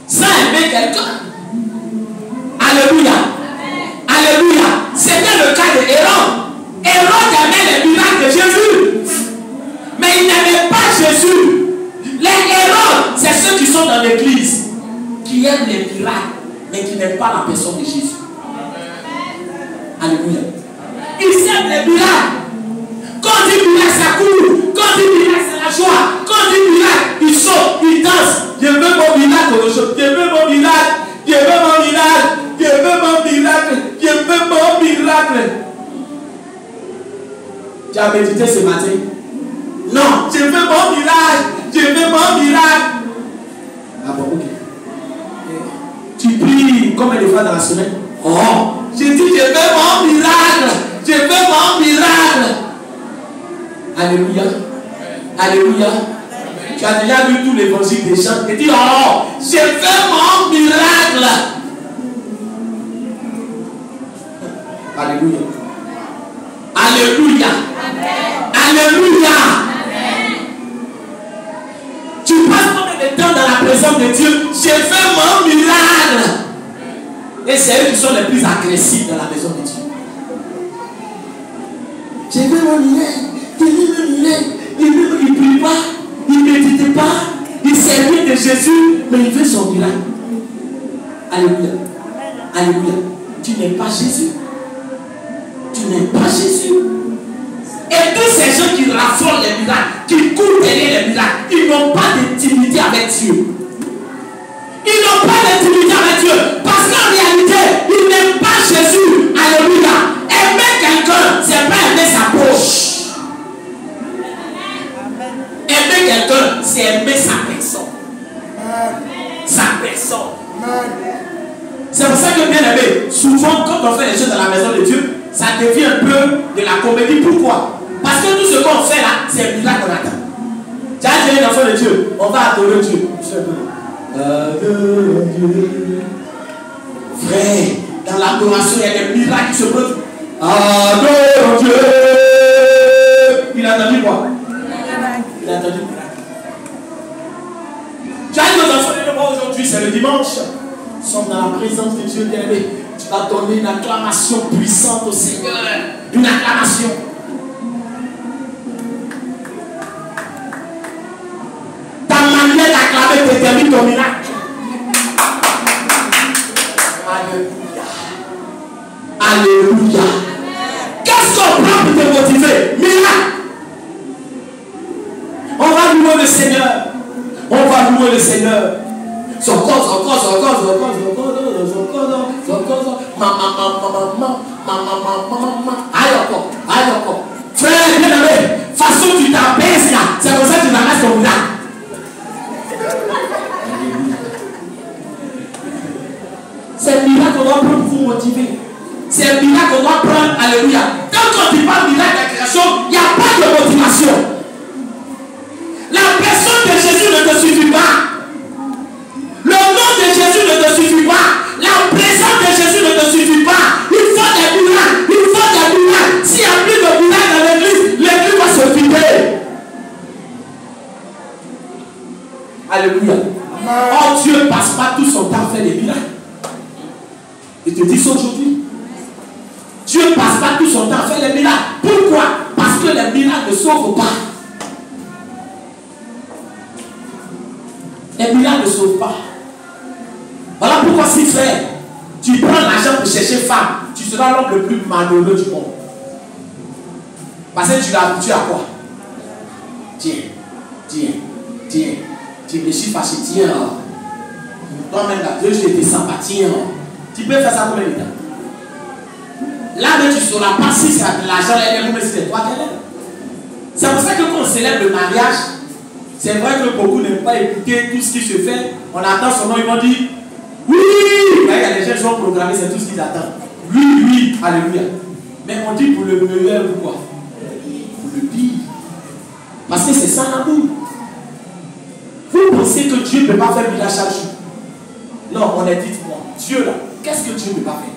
Sans aimer quelqu'un. Alléluia. Alléluia. C'était le cas de Hérode. Hérode aimait les miracles de Jésus. Mais il n'aimait pas Jésus. Les Hérodes, c'est ceux qui sont dans l'église, qui aiment les miracles, mais qui n'aiment pas la personne de Jésus. Alléluia. Ils aiment les miracles. Quand on dit miracle, ça court. Quand on dit miracle, c'est la joie. Quand on dit miracle, ils sautent, ils dansent. Je veux mon miracle aujourd'hui. Je veux mon miracle. Je veux mon miracle. Je veux mon miracle. Je veux mon miracle. Tu as médité ce matin? Non, je veux mon miracle. Je veux mon miracle. Ah bon, ok. Tu pries combien de fois dans la semaine? Oh, j'ai dit je veux mon miracle. Je veux mon miracle. Alléluia. Alléluia. Tu as déjà lu tout l'évangile des gens et dit, oh, j'ai fait mon miracle. Alléluia. Alléluia. Alléluia. Tu passes combien de temps dans la présence de Dieu? J'ai fait mon miracle. Et c'est eux qui sont les plus agressifs dans la maison de Dieu. J'ai fait mon miracle. Il ne prie pas, il ne médite pas, il servit de Jésus, mais il fait son miracle. Alléluia. Alléluia. Tu n'es pas Jésus. Tu n'es pas Jésus. Et tous ces gens qui raffolent les miracles, qui courent derrière les miracles, ils n'ont pas d'intimité avec Dieu. Ils n'ont pas d'intimité avec Dieu. Parce qu'en réalité, ils n'aiment pas Jésus. Alléluia. Aimer quelqu'un, c'est pas aimer sa poche. Aimer quelqu'un, c'est aimer sa personne. Sa personne. C'est pour ça que, bien aimé, souvent, quand on fait les choses dans la maison de Dieu, ça devient un peu de la comédie. Pourquoi? Parce que tout ce qu'on fait là, c'est un miracle qu'on attend. Tu as dit un enfant de Dieu, on va adorer Dieu. Adorer Dieu. Frère, dans l'adoration, il y a des miracles qui se produisent. Adore Dieu. Il a entendu quoi? Il a entendu miracle. Tu as dit aux enfants de moi aujourd'hui, c'est le dimanche. Nous sommes dans la présence de Dieu bien-aimé. Tu vas donner une acclamation puissante au Seigneur. Une acclamation. Ta manière d'acclamer détermine ton miracle. Alléluia. Alléluia. Qu'est-ce qu'on prend pour te motiver? Miracle. On va louer le Seigneur. On va louer le Seigneur. Frère, bien aimé, façon tu t'apaises là, c'est pour ça que tu ramasses ton miracle. C'est un miracle qu'on doit prendre pour vous motiver. C'est un miracle qu'on doit prendre, alléluia. Quand tu parles miracle de création, il n'y a pas de motivation. La personne de Jésus ne te suffit pas. Le nom de Jésus ne te suffit pas. La présence de Jésus ne te suffit pas. Il faut des miracles. Il faut des miracles. S'il n'y a plus de miracles dans l'église, l'église va se vider. Alléluia. Oh, Dieu ne passe pas tout son temps à faire des miracles. Je te dis ça aujourd'hui. Dieu ne passe pas tout son temps à faire des miracles. Pourquoi? Parce que les miracles ne sauvent pas. Les miracles ne sauvent pas. Voilà pourquoi si frère, tu prends l'argent pour chercher femme, tu seras l'homme le plus malheureux du monde. Parce que tu l'as habitué à quoi? Tiens, je suis fâché, tiens. Toi-même là, Dieu, je te descends pas, tiens. Tu peux faire ça combien de temps? Là, mais tu ne sauras pas si c'est l'argent, mais c'est toi qui l'aimes. C'est pour ça que quand on célèbre le mariage, c'est vrai que beaucoup n'aiment pas écouter tout ce qui se fait. On attend son nom, ils vont dire oui. Il y a des gens qui sont programmés, c'est tout ce qu'ils attendent. Oui, alléluia. Mais on dit pour le meilleur ou quoi? Pour le pire. Parce que c'est ça l'amour. Vous pensez que Dieu ne peut pas faire miracle chaque jour? Non, on est dit moi. Dieu là, qu'est-ce que Dieu ne peut pas faire?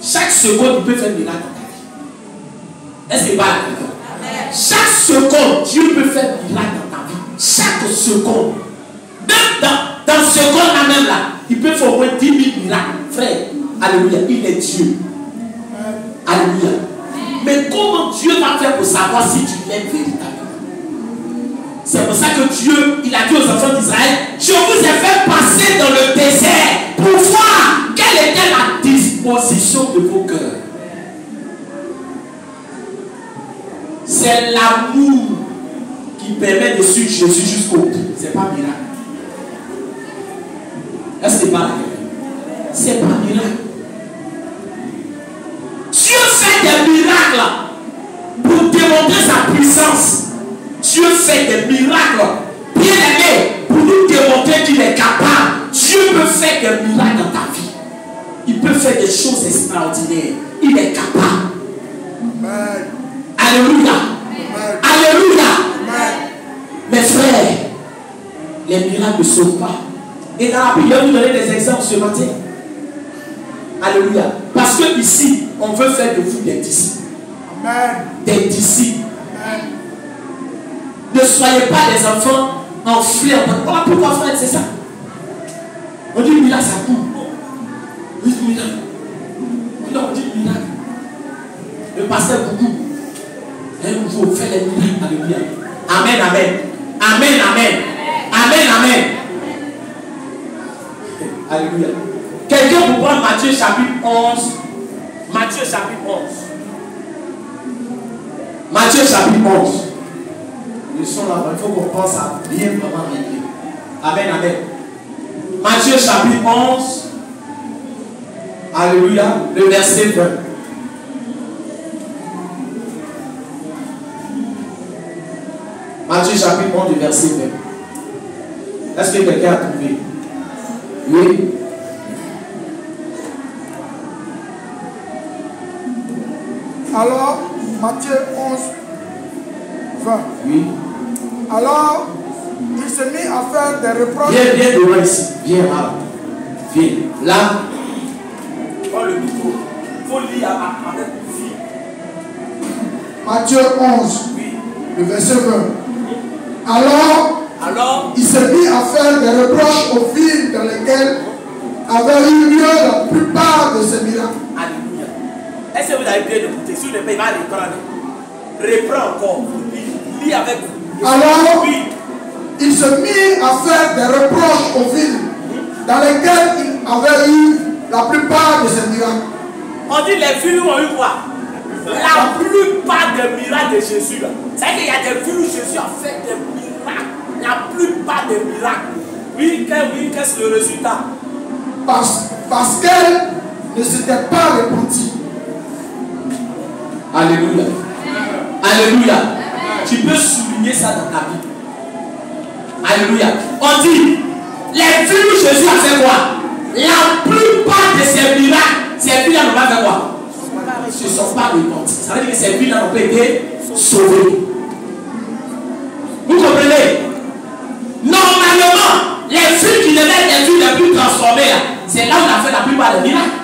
Chaque seconde, il peut faire miracle dans ta vie. Est-ce que pas la chaque seconde, Dieu peut faire miracle dans ta vie. Chaque seconde. Même dans ce seconde-là même là, il peut faire au moins 10 000 miracles. Frère, alléluia, il est Dieu. Alléluia. Mais comment Dieu va faire pour savoir si tu l'aimes véritablement? C'est pour ça que Dieu, il a dit aux enfants d'Israël, je vous ai fait passer dans le désert pour voir quelle était la disposition de vos cœurs. C'est l'amour qui permet de suivre Jésus jusqu'au bout. Ce n'est pas miracle. Est-ce que c'est pas la guerre? C'est pas miracle. Dieu fait des miracles pour démontrer sa puissance. Dieu fait des miracles, bien aimé, pour nous démontrer qu'il est capable. Dieu peut faire des miracles dans ta vie. Il peut faire des choses extraordinaires. Il est capable. Amen. Alléluia. Amen. Alléluia. Amen. Mes frères, Les miracles ne sauvent pas. Et dans la Bible, je vais vous donner des exemples ce matin. Alléluia. Parce que ici, on veut faire de vous des disciples. Amen. Des disciples. Amen. Ne soyez pas des enfants enflés. Pourquoi frère, c'est ça? On dit miracle, ça court. Oui, miracle. On dit miracle. Le pasteur beaucoup. Et vous faites les miracles. Alléluia. Amen, amen. Amen, amen. Amen, amen. Alléluia. Quelqu'un pour prendre Matthieu chapitre 11. Matthieu chapitre 11. Matthieu chapitre 11. Ils sont là, il faut qu'on pense à bien vraiment régler. Amen, amen. Matthieu chapitre 11. Alléluia. Le verset 20. Matthieu chapitre 11, le verset 20. Est-ce que quelqu'un a trouvé? Oui. Alors, Matthieu 11, 20. Oui. Alors, il s'est mis à faire des reproches. Viens devant ici. Viens là. Viens. Là. Prends le micro. Il faut lire avec vie. Matthieu 11, Oui. le verset 20. Alors, il s'est mis à faire des reproches aux villes dans lesquelles avaient eu lieu la plupart de ces miracles. Alléluia. Est-ce que vous avez bien écouté? Si vous ne pouvez pas reprendre, reprends encore. Lis avec vous. Alors, oui. il se mit à faire des reproches aux villes dans lesquelles il avait eu la plupart de ces miracles. On dit les villes ont eu quoi? La plupart des miracles de Jésus. C'est-à-dire qu'il y a des villes où Jésus a fait des miracles. La plupart des miracles. Oui, qu'est-ce le résultat? Parce qu'elle ne s'était pas repentie. Alléluia. Alléluia. Tu peux souligner ça dans ta Bible. Alléluia. On dit, les villes où Jésus a fait quoi? La plupart de ces miracles, ces villes-là n'ont pas fait quoi? Ils ne se sont pas repentis. Ça veut dire que ces villes-là n'ont pas été sauvées. Vous comprenez? Normalement, les villes qui devaient être les villes les plus transformées, c'est là où on a fait la plupart des miracles.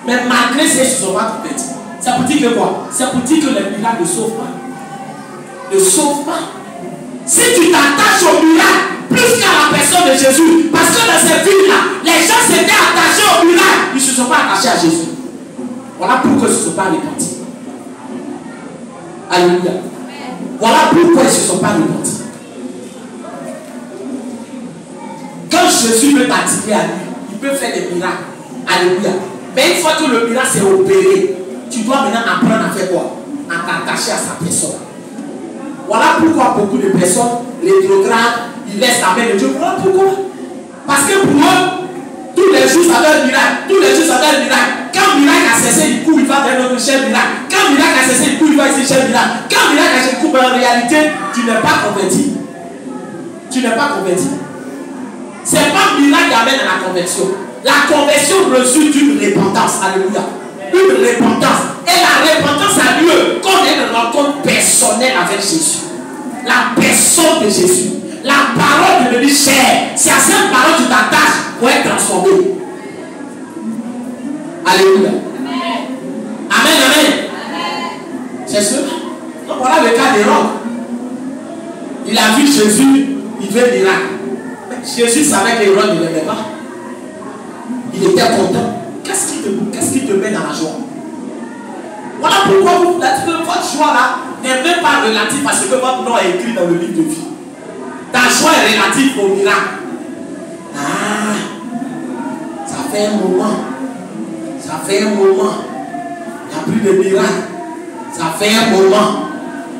Mais malgré ça, ils ne se sont pas convertis. Ça veut dire que quoi? Ça veut dire que les miracles ne sauvent pas. Ne sauvent pas. Si tu t'attaches au miracle plus qu'à la personne de Jésus, parce que dans ces villes-là, les gens s'étaient attachés au miracle, ils ne se sont pas attachés à Jésus. Voilà pourquoi ils ne se sont pas repentis. Alléluia. Voilà pourquoi ils ne se sont pas repentis. Quand Jésus veut t'attirer à lui, il peut faire des miracles. Alléluia. Mais une fois que le miracle s'est opéré, tu dois maintenant apprendre à faire quoi? À t'attacher à sa personne. Voilà pourquoi beaucoup de personnes, les rétrogrades, ils laissent la main de Dieu. Voilà pourquoi. Parce que pour eux, tous les jours ça donne un miracle. Tous les jours ça donne un miracle. Quand le miracle a cessé, du coup, il va vers notre cher miracle. Quand le miracle a cessé, du coup, il va ici cher miracle. Quand le miracle a cessé, du coup, en réalité, tu n'es pas converti. Tu n'es pas converti. Ce n'est pas le miracle qui amène à la conversion. La conversion résulte d'une repentance. Alléluia. Une repentance. Et la repentance a lieu quand on est dans une rencontre personnelle avec Jésus. La personne de Jésus. La parole de Dieu chère. C'est à cette parole que tu t'attaches pour être transformé. Alléluia. Amen, amen. C'est sûr. Donc voilà le cas d'Hérode. Il a vu Jésus, il veut miracle. Jésus savait qu'Hérode ne l'aimait pas. Il était content. Qu'est-ce qui te met dans la joie? Voilà pourquoi votre joie là n'est même pas relative parce que votre nom est écrit dans le livre de vie. Ta joie est relative au miracle. Ah, ça fait un moment. Ça fait un moment. Il n'y a plus de miracle. Ça fait un moment.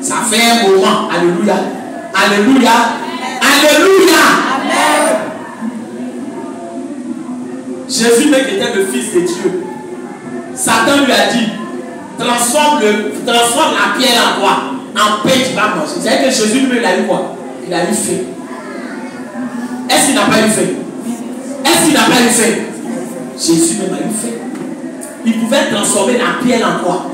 Ça fait un moment. Alléluia. Alléluia. Alléluia. Amen. Jésus, mec, était le Fils de Dieu. Satan lui a dit, transforme la pierre en quoi? En pain, tu vas manger. C'est-à-dire que Jésus lui, il a eu quoi? Il a eu faim. Est-ce qu'il n'a pas eu faim? Est-ce qu'il n'a pas eu faim? Jésus même a eu faim. Il pouvait transformer la pierre en quoi?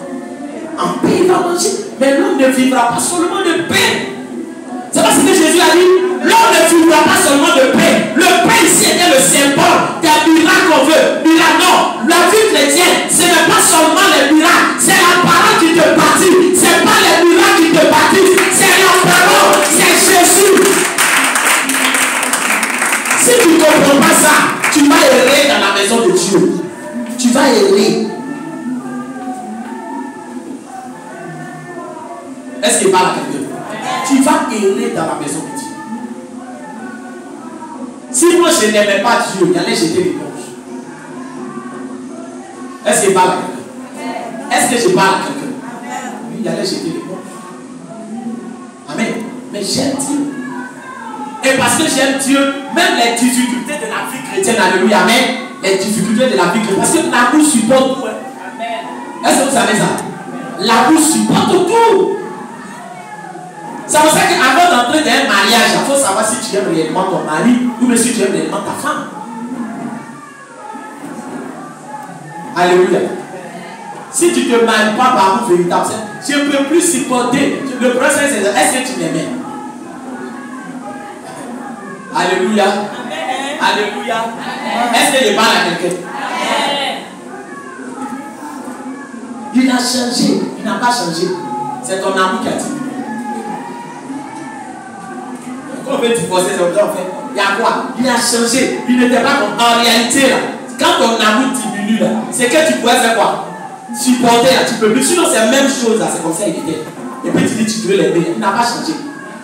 En pain, il va manger. Mais l'homme ne vivra pas seulement de pain. C'est pas ce que Jésus a dit. L'homme ne vivra pas seulement de paix. Le pain ici était le symbole des miracles qu'on veut. Miracle, non. La vie chrétienne, ce n'est pas seulement les miracles. C'est la parole qui te bâtit. Ce n'est pas les miracles qui te bâtissent. C'est la parole. C'est Jésus. Si tu ne comprends pas ça, tu vas errer dans la maison de Dieu. Tu vas errer. Est-ce qu'il parle à quelqu'un? Tu vas errer dans la maison de Dieu. Si moi je n'aimais pas Dieu, j'allais jeter l'éponge. Est-ce qu'il parle à quelqu'un? Est-ce que je parle à quelqu'un? Oui, j'allais jeter l'éponge. Amen. Mais j'aime Dieu. Et parce que j'aime Dieu, même les difficultés de la vie chrétienne, alléluia, amen. Les difficultés de la vie chrétienne. Parce que l'amour supporte tout. Est-ce que vous savez ça? L'amour supporte tout. C'est pour ça qu'avant d'entrer dans un mariage, il faut savoir si tu aimes réellement ton mari ou si tu aimes réellement ta femme. Alléluia. Si tu ne te maries pas par amour véritable, je ne peux plus supporter. Le problème c'est est-ce que tu m'aimais? Alléluia. Alléluia. Est-ce que je parle à quelqu'un? Il a changé. Il n'a pas changé. C'est ton amour qui a dit. Quand on veut divorcer, c'est en fait. Il y a quoi? Il a changé. Il n'était pas comme en réalité là. Quand ton amour diminue là, c'est que tu pourrais faire quoi? Supporter là, tu peux plus. Sinon c'est la même chose là, c'est comme ça il était. Et puis tu dis tu veux l'aimer. Il n'a pas changé.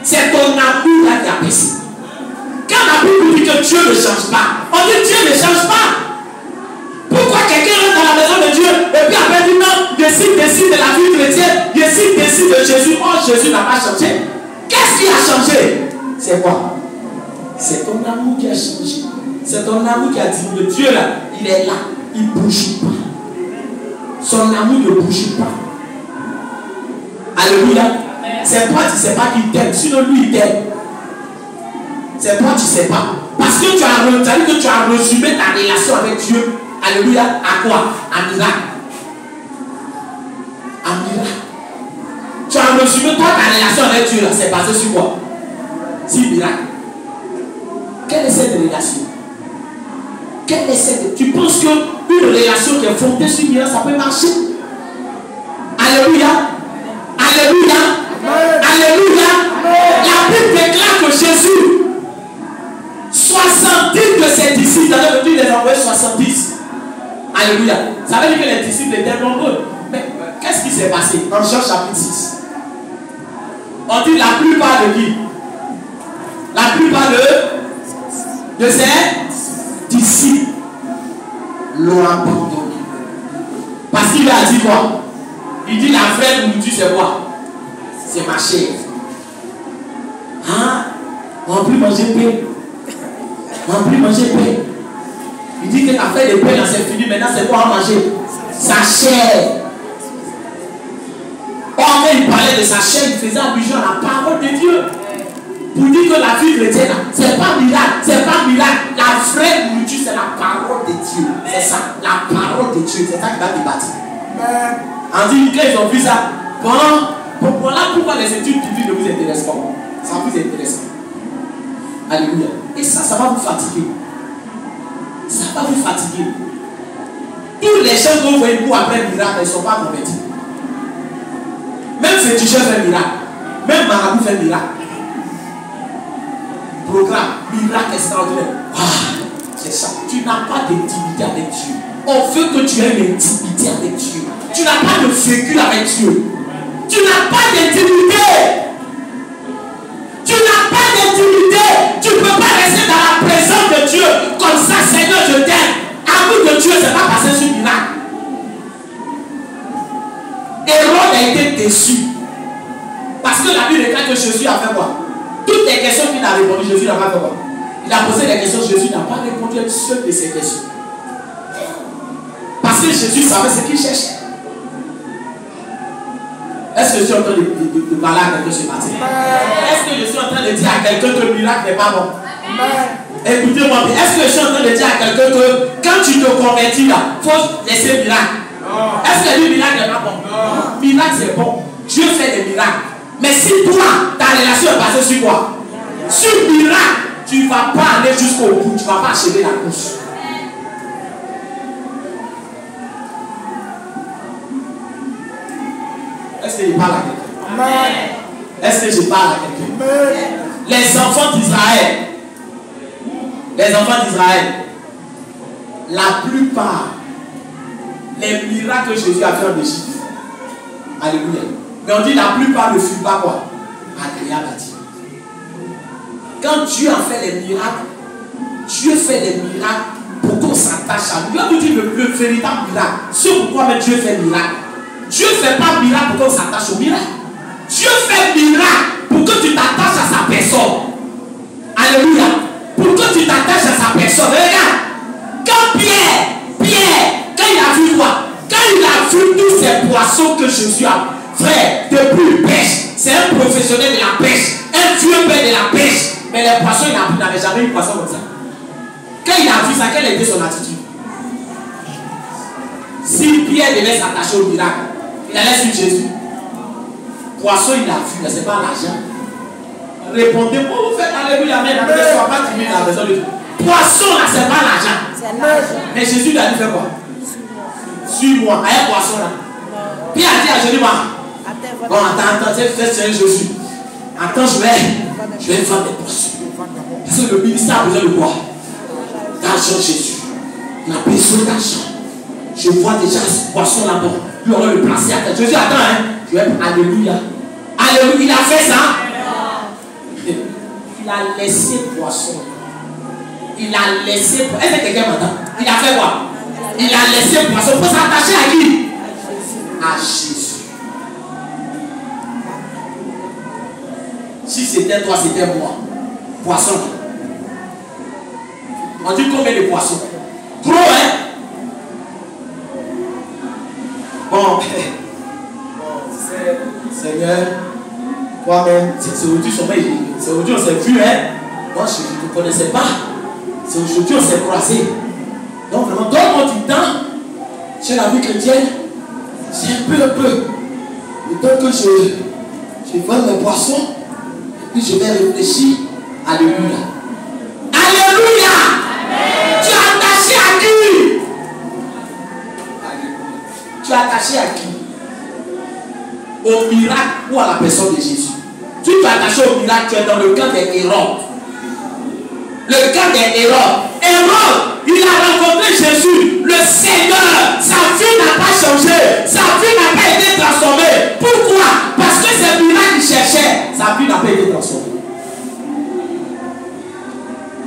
C'est ton amour là qui a baissé. Quand la Bible dit que Dieu ne change pas, on dit Dieu ne change pas. Pourquoi quelqu'un rentre dans la maison de Dieu et puis après dit non, décide de la vie chrétienne, décide de Jésus. Oh, Jésus n'a pas changé. Qu'est-ce qui a changé? C'est quoi? C'est ton amour qui a changé. C'est ton amour qui a dit le Dieu là, il est là, il ne bouge pas. Son amour ne bouge pas. Alléluia. C'est toi, tu ne sais pas qu'il t'aime, sinon lui il t'aime. C'est toi, tu ne sais pas. Parce que tu as résumé ta relation avec Dieu. Alléluia. À quoi? À miracle. À miracle. Tu as résumé toi ta relation avec Dieu là. C'est basé sur quoi? Sur miracle. Quelle est cette relation? Quelle est cette? Tu penses qu'une relation qui est fondée sur miracle, ça peut marcher? Alléluia. Alléluia. Alléluia. La Bible déclare que Jésus, 70 de ses disciples, dans le Dieu les a envoyés 70. Alléluia. Ça veut dire que les disciples étaient nombreux. Mais qu'est-ce qui s'est passé dans Jean chapitre 6? On dit la plupart de qui? La plupart de ses disciples l'ont abandonné. Parce qu'il a dit quoi? Il dit la vraie nourriture c'est quoi? C'est ma chair. Hein? On n'a plus mangé pain. On n'a plus mangé pain. Il dit que l'affaire de pain c'est fini. Maintenant c'est quoi à manger? Sa chair. Or, quand il parlait de sa chair, il faisait allusion à la parole de Dieu. Pour dire que la vie chrétienne, c'est pas miracle, c'est pas miracle. La vraie nourriture, c'est la parole de Dieu. C'est ça, la parole de Dieu. C'est ça qui va débattre. On dit que ils ont vu ça. Voilà pourquoi les études bibliques ne vous intéressent pas. Ça vous intéresse pas. Alléluia. Et ça va vous fatiguer. Ça va vous fatiguer. Tous les gens que vous voyez pour après le miracle, ils ne sont pas convertis. Même féticheur fait un miracle. Même marabout fait un miracle. Programme, miracle extraordinaire. Ah, c'est ça. Tu n'as pas d'intimité avec Dieu. On veut que tu aies une intimité avec Dieu. Tu n'as pas de vécu avec Dieu. Tu n'as pas d'intimité. Tu n'as pas d'intimité. Tu ne peux pas rester dans la présence de Dieu comme ça, Seigneur, je t'aime. Amour de Dieu, c'est pas passé sur miracle. Hérode a été déçu. Parce que la Bible déclare que Jésus a fait quoi? Toutes les questions qu'il a répondues, Jésus n'a pas fait quoi? Il a posé des questions, Jésus n'a pas répondu à une seule de ces questions. Parce que Jésus savait ce qu'il cherchait. Est-ce que je suis en train de parler à quelqu'un ce matin? Est-ce que je suis en train de dire à quelqu'un que le miracle n'est pas bon? Écoutez-moi bien. Est-ce que je suis en train de dire à quelqu'un que quand tu te convertis là, il faut laisser le miracle? Est-ce que le miracle n'est pas bon? Miracle c'est bon. Dieu fait des miracles. Mais si toi, ta relation est basée sur quoi? Sur miracle, tu ne vas pas aller jusqu'au bout. Tu ne vas pas achever la course. Est-ce que je parle à quelqu'un? Est-ce que je parle à quelqu'un? Les enfants d'Israël. Les enfants d'Israël. La plupart, les miracles que Jésus a fait en Égypte. Alléluia. Mais on dit la plupart ne furent pas quoi? Agréables à Dieu. Quand Dieu a fait les miracles, Dieu fait les miracles pour qu'on s'attache à lui. Là, vous dites le véritable miracle. C'est pourquoi même Dieu fait miracle. Dieu ne fait pas miracle pour qu'on s'attache au miracle. Dieu fait miracle pour que tu t'attaches à sa personne. Alléluia. Pour que tu t'attaches à sa personne. Regarde. Quand Pierre, quand il a vu quoi? Quand il a vu tous ces poissons que Jésus a, frère, depuis il pêche. C'est un professionnel de la pêche. Un vieux père de la pêche. Mais les poissons, il n'avait jamais eu poisson comme ça. Quand il a vu ça, quelle était son attitude? Si Pierre devait s'attacher au miracle, il allait suivre Jésus. Poisson, il a vu, mais ce n'est pas l'argent. Répondez-moi, vous faites alléluia, amen. Ne sois pas timide dans la maison de Dieu. Poisson, là, ce n'est pas l'argent. Mais Jésus lui a dit, fais quoi? Suis-moi. Avec poisson, là. Pierre a dit à Jésus, bon, attends, c'est Jésus. Attends, je vais vendre des poissons. Parce que le ministère a besoin de quoi? D'argent, Jésus. Il a besoin d'argent. Je vois déjà ce poisson là-bas. Lui, on va le placer à terre. Jésus, attends, hein. Je vais, alléluia. Alléluia. Il a fait ça. Il a laissé poisson. Il a laissé. Est-ce que quelqu'un m'entend? Il a fait quoi? Il a laissé poisson. Pour s'attacher à qui? À Jésus. Si c'était toi, c'était moi. Poisson. On dit combien de poissons? Trop, hein? Bon, Seigneur, toi-même, c'est aujourd'hui c'est aujourd'hui on s'est vu, hein? Moi, je ne te connaissais pas. C'est aujourd'hui on s'est croisés. Donc, vraiment, donne-moi du temps. Chez la vie chrétienne, c'est un peu. Le temps que je vends mes poissons, et puis je vais réfléchir. Alléluia. Alléluia. Amen. Tu es attaché à qui? Alléluia. Tu es attaché à qui? Au miracle ou à la personne de Jésus? Tu es attaché au miracle, tu es dans le camp des Hérodes. Le camp des Hérodes. Hérode, il a rencontré Jésus, le Seigneur. Sa vie n'a pas changé. Sa vie n'a pas été transformée. Pourquoi? Parce que c'est le miracle qu'il cherchait. Sa vie n'a pas été transformée.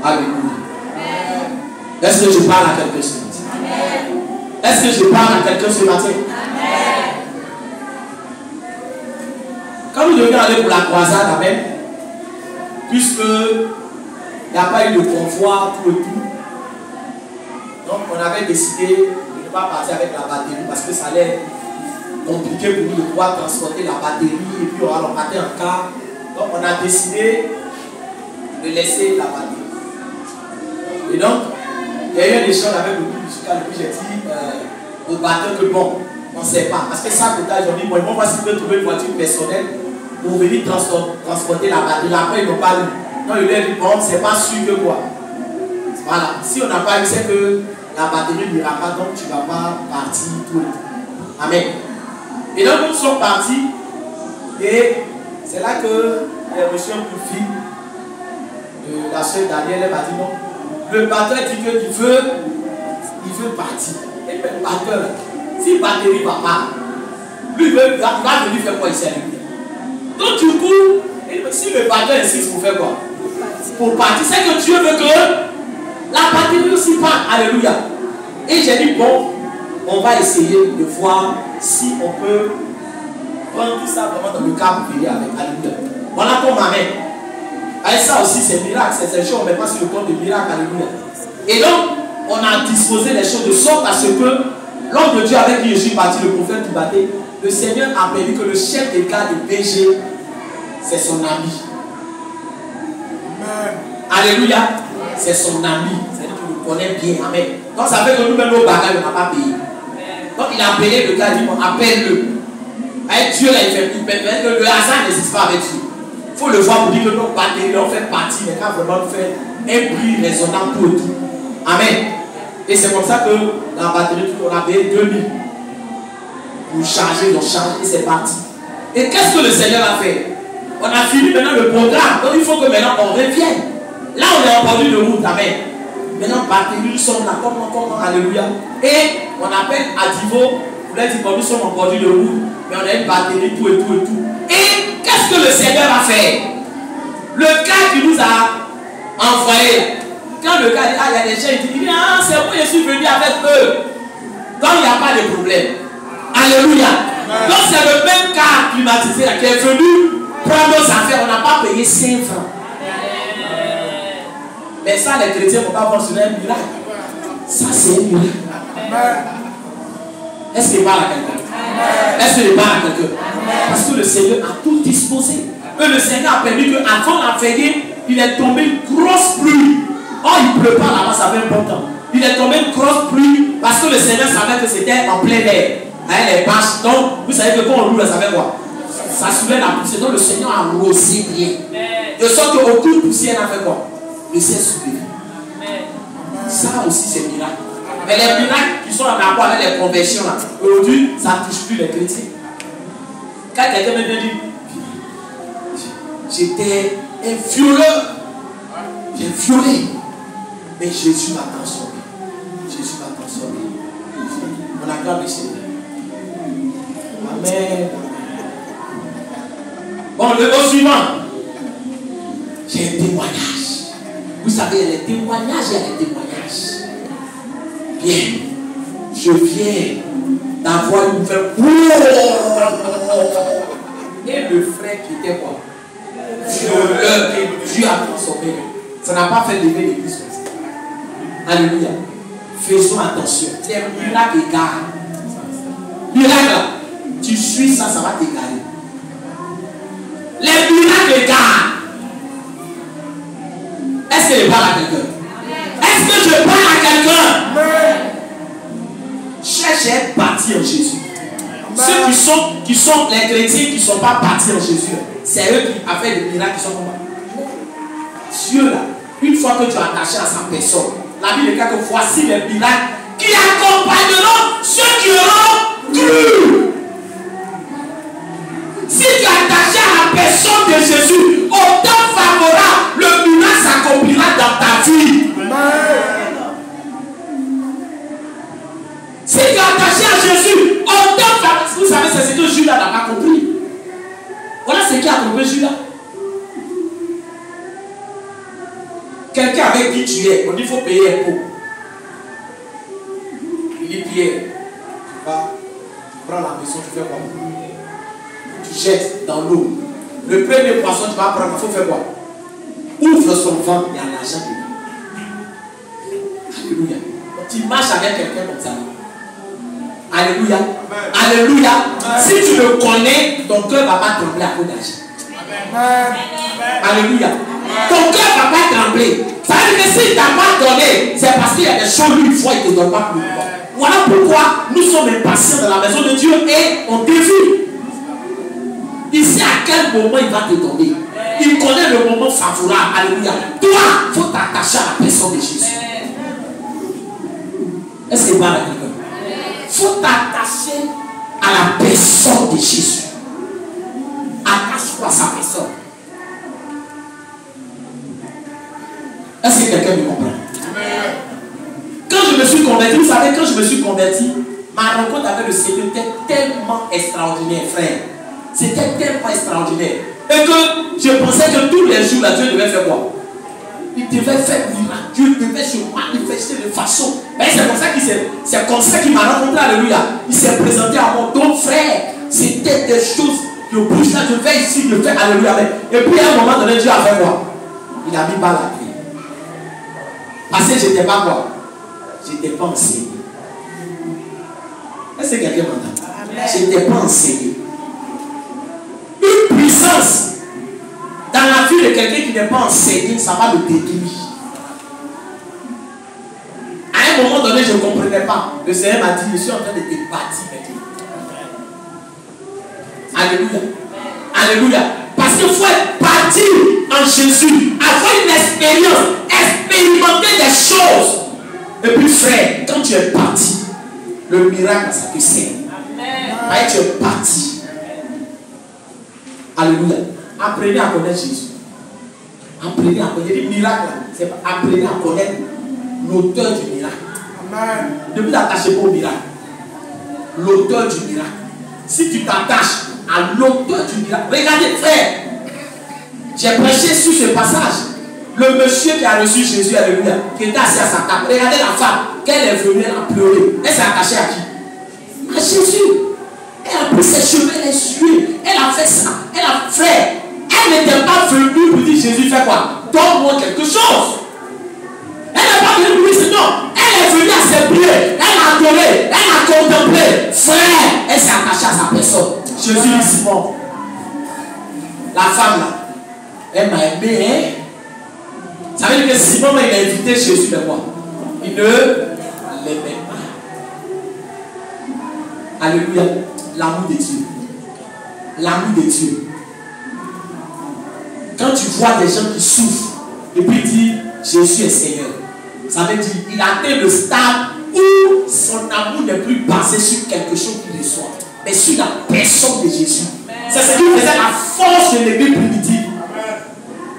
Alléluia. Est-ce que je parle à quelqu'un ce matin? Est-ce que je parle à quelqu'un ce matin? Quand nous devions aller pour la croisade, amen, puisque il n'y a pas eu de convoi, tout et tout, donc on avait décidé de ne pas partir avec la batterie parce que ça allait compliqué pour nous de pouvoir transporter la batterie et puis on va partir en car. Donc on a décidé de laisser la batterie. Et donc, il y a eu un échange avec le groupe musical et puis j'ai dit au batteur que bon, on ne sait pas. Parce que ça, peut-être, ils ont dit, bon, ils vont voir s'ils peuvent trouver une voiture personnelle pour venir transporter la batterie. Après, ils n'ont pas eu. Non, il leur dit, bon, c'est pas sûr que quoi. Voilà. Si on n'a pas eu, c'est que la batterie n'ira pas, donc tu ne vas pas partir tout. Amen. Et donc, nous sommes partis. Et c'est là que monsieur Koufi, la soeur Danielle, elle m'a dit non. Le batteur dit qu'il veut partir. Et le batteur, si la batterie ne va pas, lui, il va venir faire quoi ici à lui. Donc, du coup, si le batteur insiste pour faire quoi? Pour partir, c'est que Dieu veut que la batterie aussi parte. Alléluia. Et j'ai dit, bon, on va essayer de voir si on peut prendre tout ça vraiment dans le cadre pour venir avec. Alléluia. Voilà ton m'amène. Et ça aussi, c'est miracle. C'est ces choses, on ne met pas sur le compte de miracle. Alléluia. Et donc, on a disposé les choses de sorte à ce que l'homme de Dieu avec qui je suis parti, le prophète du baptême, le Seigneur a permis que le chef des gars de BG, c'est son ami. Alléluia. C'est son ami. C'est-à-dire qu'il le connaît bien. Amen. Donc ça fait que nous-mêmes, nos bagages, on n'a pas payé. Donc il a appelé le gars, il dit, bon, appelle-le. Avec Dieu, là, il fait que le hasard n'existe pas avec Dieu. Il faut le voir pour dire que nos batteries ont fait partie, mais quand vraiment on fait un prix raisonnable pour tout. Amen. Et c'est comme ça que la batterie, on a payé 2000 pour charger, donc charger, et c'est parti. Et qu'est-ce que le Seigneur a fait? On a fini maintenant le programme, donc il faut que maintenant on revienne. Là, on est en bordure de route, amen. Maintenant, batterie, nous sommes là, comment, alléluia. Et on appelle à Divo, vous l'avez dit, nous sommes en bordure de route, mais on a une batterie, tout et tout et tout. Et qu'est-ce que le Seigneur a fait? Le gars qui nous a envoyé, quand le gars dit, ah, il y a des gens, il dit, ah, c'est moi, je suis venu avec eux. Donc, il n'y a pas de problème. Alléluia. Donc, c'est le même cas climatisé là, qui est venu prendre nos affaires. On n'a pas payé 5 francs. Mais ça, les chrétiens ne vont pas voir sur un miracle. Ça, c'est un miracle. Est-ce qu'il parle à quelqu'un? Est-ce qu'il parle à quelqu'un? Parce que le Seigneur a tout disposé. Et le Seigneur a permis qu'avant la veillée, il est tombé une grosse pluie. Oh, il ne pleut pas là-bas, ça fait un bon temps. Il est tombé une grosse pluie parce que le Seigneur savait que c'était en plein air. Avec les bâches. Donc, vous savez que quand on loue, ça fait quoi? Ça soulève la poussière. Donc, le Seigneur a rosé bien. De sorte qu'aucune poussière n'a fait quoi? Le ciel soulevé. Ça aussi, c'est miracle. Mais les miracles qui sont en rapport avec les conversions, aujourd'hui, ça ne touche plus les chrétiens. Quand quelqu'un me dit, j'étais un violeur, j'ai violé, mais Jésus m'a transformé. Jésus m'a transformé. On acclame le Seigneur. Amen. Bon, le mot suivant. J'ai un témoignage. Vous savez, il y a les témoignages, il y a les témoignages. Bien, je viens d'avoir une nouvelle. Et le frère qui était quoi? Violeur, que Dieu a transformé. Ça n'a pas fait lever l'église comme ça. Alléluia. Faisons attention. Les miracles égarent. Miracle, tu suis ça, ça va t'égarer. Les miracles égarent. Est-ce que je parle à quelqu'un? Est-ce que je parle à quelqu'un? Cherche à être bâti en Jésus. Ceux qui sont les chrétiens qui ne sont pas bâtis en Jésus, c'est eux qui ont fait des miracles qui sont comme ça. Dieu là, une fois que tu es attaché à sa personne, la Bible dit que voici les miracles qui accompagneront ceux qui auront cru. Si tu es attaché à la personne de Jésus, au temps favorable, le miracle s'accomplira dans ta vie. Si tu es attaché à Jésus, au temps favorable, vous savez, c'est ce que Judas n'a pas compris. Voilà ce qui a compris Judas. Quelqu'un avec qui tu es, on dit qu'il faut payer un pot. Il dit Pierre, tu prends la maison, tu fais quoi? Tu jettes dans l'eau. Le premier poisson tu vas prendre, il faut faire quoi? Ouvre son ventre, il y a l'argent dedans. Alléluia. Tu marches avec quelqu'un comme ça. Alléluia. Alléluia. Si tu le connais, ton cœur ne va pas trembler à cause d'argent. Alléluia. Ton cœur ne va pas trembler. Ça veut dire que s'il ne t'a pas donné, c'est parce qu'il y a des choses lui, une fois, il ne te donne pas plus. Voilà pourquoi nous sommes impatients dans la maison de Dieu et on dévie. Il sait à quel moment il va te donner. Il connaît le moment favorable. Alléluia. Toi, il faut t'attacher à la personne de Jésus. Est-ce que va avec quelqu'un? Il faut t'attacher à la personne de Jésus. Attache-toi à sa personne. Est-ce que quelqu'un me comprend? Quand je me suis converti, vous savez, quand je me suis converti, ma rencontre avec le Seigneur était tellement extraordinaire, frère. C'était tellement extraordinaire. Et que je pensais que tous les jours, là, Dieu devait faire quoi? Il devait faire miracle. Dieu devait se manifester de façon. Mais c'est comme ça qu'il m'a rencontré, alléluia. Il s'est présenté à moi. Donc, frère, c'était des choses que bouge là, je vais ici, je fais alléluia. Et puis à un moment donné, Dieu a fait quoi? Il a mis bas la clé. Parce que je n'étais pas quoi? Je n'étais pas enseigné. Est-ce que quelqu'un m'entend? Je n'étais pas enseigné. Une puissance dans la vie de quelqu'un qui n'est pas enseigné, ça va le détruire. À un moment donné, je ne comprenais pas. Le Seigneur m'a dit, je suis en train de te bâtir maintenant. Alléluia. Alléluia. Parce qu'il faut être parti en Jésus, avoir une expérience, expérimenter des choses. Et puis frère, quand tu es parti, le miracle, ça te sert. Amen. Tu es parti. Alléluia. Apprenez à connaître Jésus. Apprenez à connaître le miracle. C'est apprenez à connaître l'auteur du miracle. Amen. Ne vous attachez pas au miracle. L'auteur du miracle. Si tu t'attaches à l'auteur du miracle, regardez frère, j'ai prêché sur ce passage. Le monsieur qui a reçu Jésus, alléluia, qui était assis à sa table. Regardez la femme, qu'elle est venue, elle a pleuré. Elle s'est attachée à qui? À Jésus. Elle a pris ses cheveux, elle est suée. Elle a fait ça. Elle a fait. Elle n'était pas venue pour dire Jésus, fais quoi? Donne-moi quelque chose. Elle n'est pas venue pour dire non. Elle est venue à ses pieds. Elle a adoré. Elle a contemplé. Frère, elle s'est attachée à sa personne. Jésus dit Simon. La femme là, elle m'a aimé, hein? Ça veut dire que Simon, il a invité Jésus de quoi? Il ne l'aimait pas. Alléluia. L'amour de Dieu. L'amour de Dieu. Quand tu vois des gens qui souffrent et puis dit Jésus est Seigneur, ça veut dire il atteint le stade où son amour n'est plus basé sur quelque chose qui le soit, mais sur la personne de Jésus. C'est ce qui faisait la force de l'église primitive.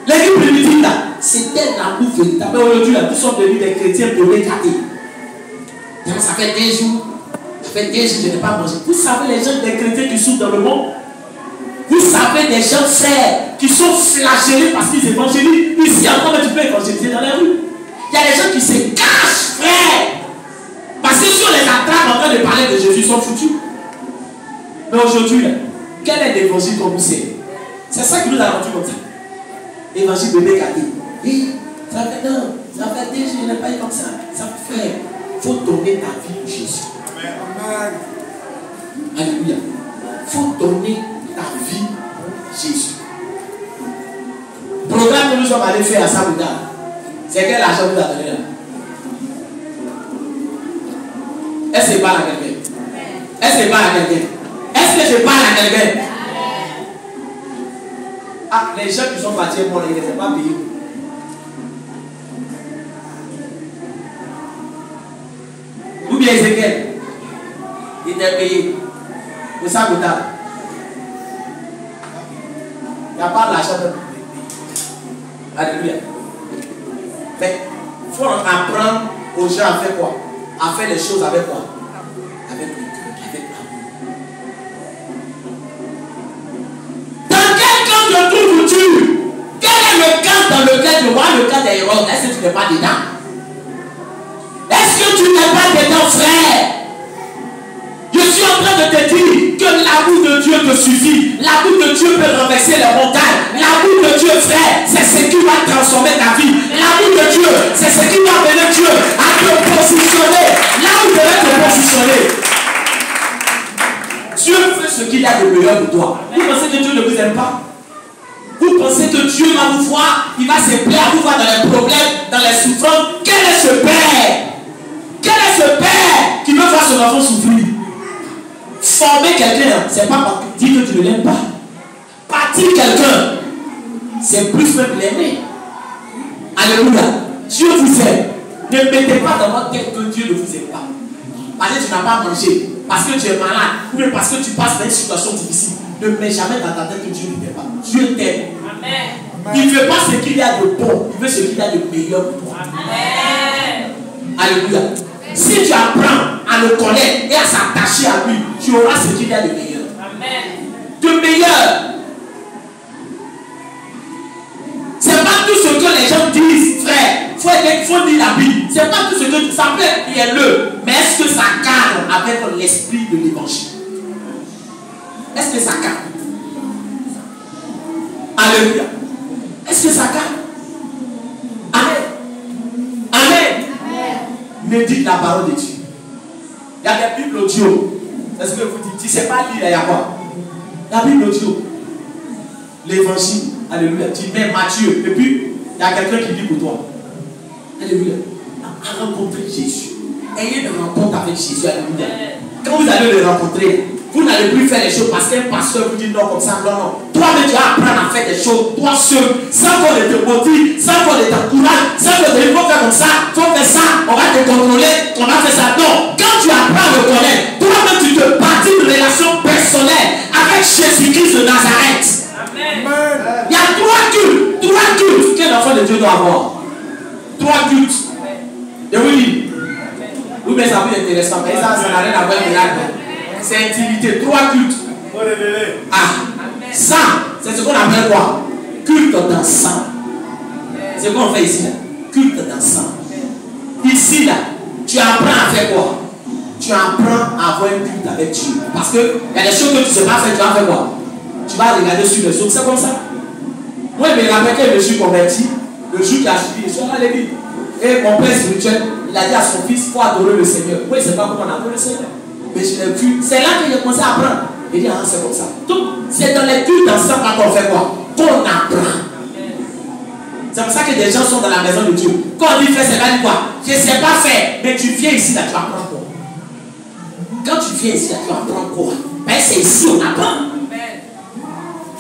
L'église primitive là, c'était l'amour véritable. Mais aujourd'hui là, nous sommes devenus des chrétiens de l'écarter. Ça fait 2 jours. Ça fait 2 jours que je n'ai pas mangé. Vous savez les gens des chrétiens qui souffrent dans le monde? Vous savez des gens frères qui sont flagellés parce qu'ils évangélisent. Ici encore, mais tu peux évangéliser dans les rues. Il y a des gens qui se cachent, frère. Parce que si on les attrape en train de parler de Jésus, ils sont foutus. Mais aujourd'hui, là, quel est l'évangile qu'on vous sait? C'est ça qui nous a rendu comme ça. Évangile de Bécaté. Oui, ça fait non, ça fait 2 jours, je n'ai pas eu comme ça. Ça fait. Il faut donner ta vie pour Jésus. Amen. Alléluia. Il faut donner ta vie pour Jésus. Le programme que nous sommes allés faire à Sabouda, c'est quel argent vous a donné là? Est-ce que je parle à quelqu'un? Est-ce que je parle à quelqu'un? Est-ce que je parle à quelqu'un? Ah, les gens qui sont partis pour ils ne sont pas payés. Ou bien Ézéchiel, il était payé. Le Sabouda. Il n'y a pas l'argent de payer. Alléluia. Mais il faut apprendre aux gens à faire quoi? À faire les choses avec quoi? Avec le cœur, avec l'amour. Dans quel camp je trouve-tu? Quel est le camp dans lequel je vois le camp des héros? Est-ce que tu n'es pas dedans? Est-ce que tu n'es pas dedans, frère? Je suis en train de te dire que l'amour de Dieu te suffit. L'amour de Dieu peut renverser les montagnes. L'amour de Dieu, frère, c'est ce qui va transformer ta vie. L'amour de Dieu, c'est ce qui va amener Dieu à te positionner là où tu devais te positionner. Dieu fait ce qu'il a de meilleur pour toi. Vous pensez que Dieu ne vous aime pas? Vous pensez que Dieu va vous voir, il va se plaire à vous voir dans les problèmes, dans les souffrances? Quel est ce Père? Quel est ce Père qui veut voir son enfant souffrir? Former quelqu'un, c'est pas dire que tu ne l'aimes pas. Bâtir quelqu'un, c'est plus même l'aimer. Alléluia. Dieu vous aime. Ne mettez pas dans votre tête que Dieu ne vous aime pas. Parce que tu n'as pas mangé, parce que tu es malade, ou bien parce que tu passes dans une situation difficile. Ne mets jamais dans ta tête que Dieu ne t'aime pas. Dieu t'aime. Il ne veut pas ce qu'il y a de bon, il veut ce qu'il y a de meilleur pour toi. Amen. Alléluia. Si tu apprends à le connaître et à s'attacher à lui, tu auras ce qu'il y a de meilleur. Amen. De meilleur. C'est pas tout ce que les gens disent, frère. Il faut lire la Bible. C'est pas tout ce que ça peut être bien-le. Mais est-ce que ça cadre avec l'esprit de l'évangile? Est-ce que ça cadre? Alléluia. Est-ce que ça cadre? Amen. Amen. Médite la parole de Dieu. Il y a des Bibles audio. C'est ce que vous dites. Tu ne sais pas lire, il y a quoi? La Bible audio. L'évangile. Alléluia. Tu mets Matthieu. Et puis, il y a quelqu'un qui dit pour toi. Alléluia. À rencontrer Jésus. Ayez une rencontre avec Jésus. Alléluia. Quand vous allez le rencontrer, vous n'allez plus faire les choses parce qu'un pasteur vous dit non comme ça. Non, non. Toi-même, tu vas apprendre à faire des choses, toi seul, sans qu'on ne te motive, sans qu'on ne t'encourage, sans qu'on te dise, il faut faire comme ça, il faut faire ça, on va te contrôler, on va faire ça. Non, quand tu apprends à le connaître, toi-même, tu te bâtis une relation personnelle avec Jésus-Christ de Nazareth. Amen. Il y a 3 cultes qu'un enfant de Dieu doit avoir. 3 cultes. Et oui, oui, mais ça peut être intéressant, mais ça n'a rien à voir avec l'âge. C'est intimité. 3 cultes. Ah, ça, c'est ce qu'on appelle quoi? Culte dansant. C'est ce qu'on fait ici là. Culte dansant. Ici là, tu apprends à faire quoi? Tu apprends à avoir un culte avec Dieu. Parce qu'il y a des choses que tu ne sais pas faire, tu vas faire quoi? Tu vas regarder sur les autres, c'est comme ça. Moi, je me rappelle que je me suis converti, le jour qui a suivi, je suis allé à l'église. Et mon père spirituel, il a dit à son fils, il faut adorer le Seigneur. Moi, je ne sais pas comment on adore le Seigneur. Mais je l'ai vu. C'est là que j'ai commencé à apprendre. Il dit, ah, c'est comme ça. Donc, c'est dans les cultes ensemble qu'on fait quoi? Qu'on apprend. C'est pour ça que des gens sont dans la maison de Dieu. Quand on dit faire, c'est pas dit quoi? Je ne sais pas faire. Mais tu viens ici, là, tu apprends quoi? Quand tu viens ici, là, tu apprends quoi? Ben, c'est ici, on apprend.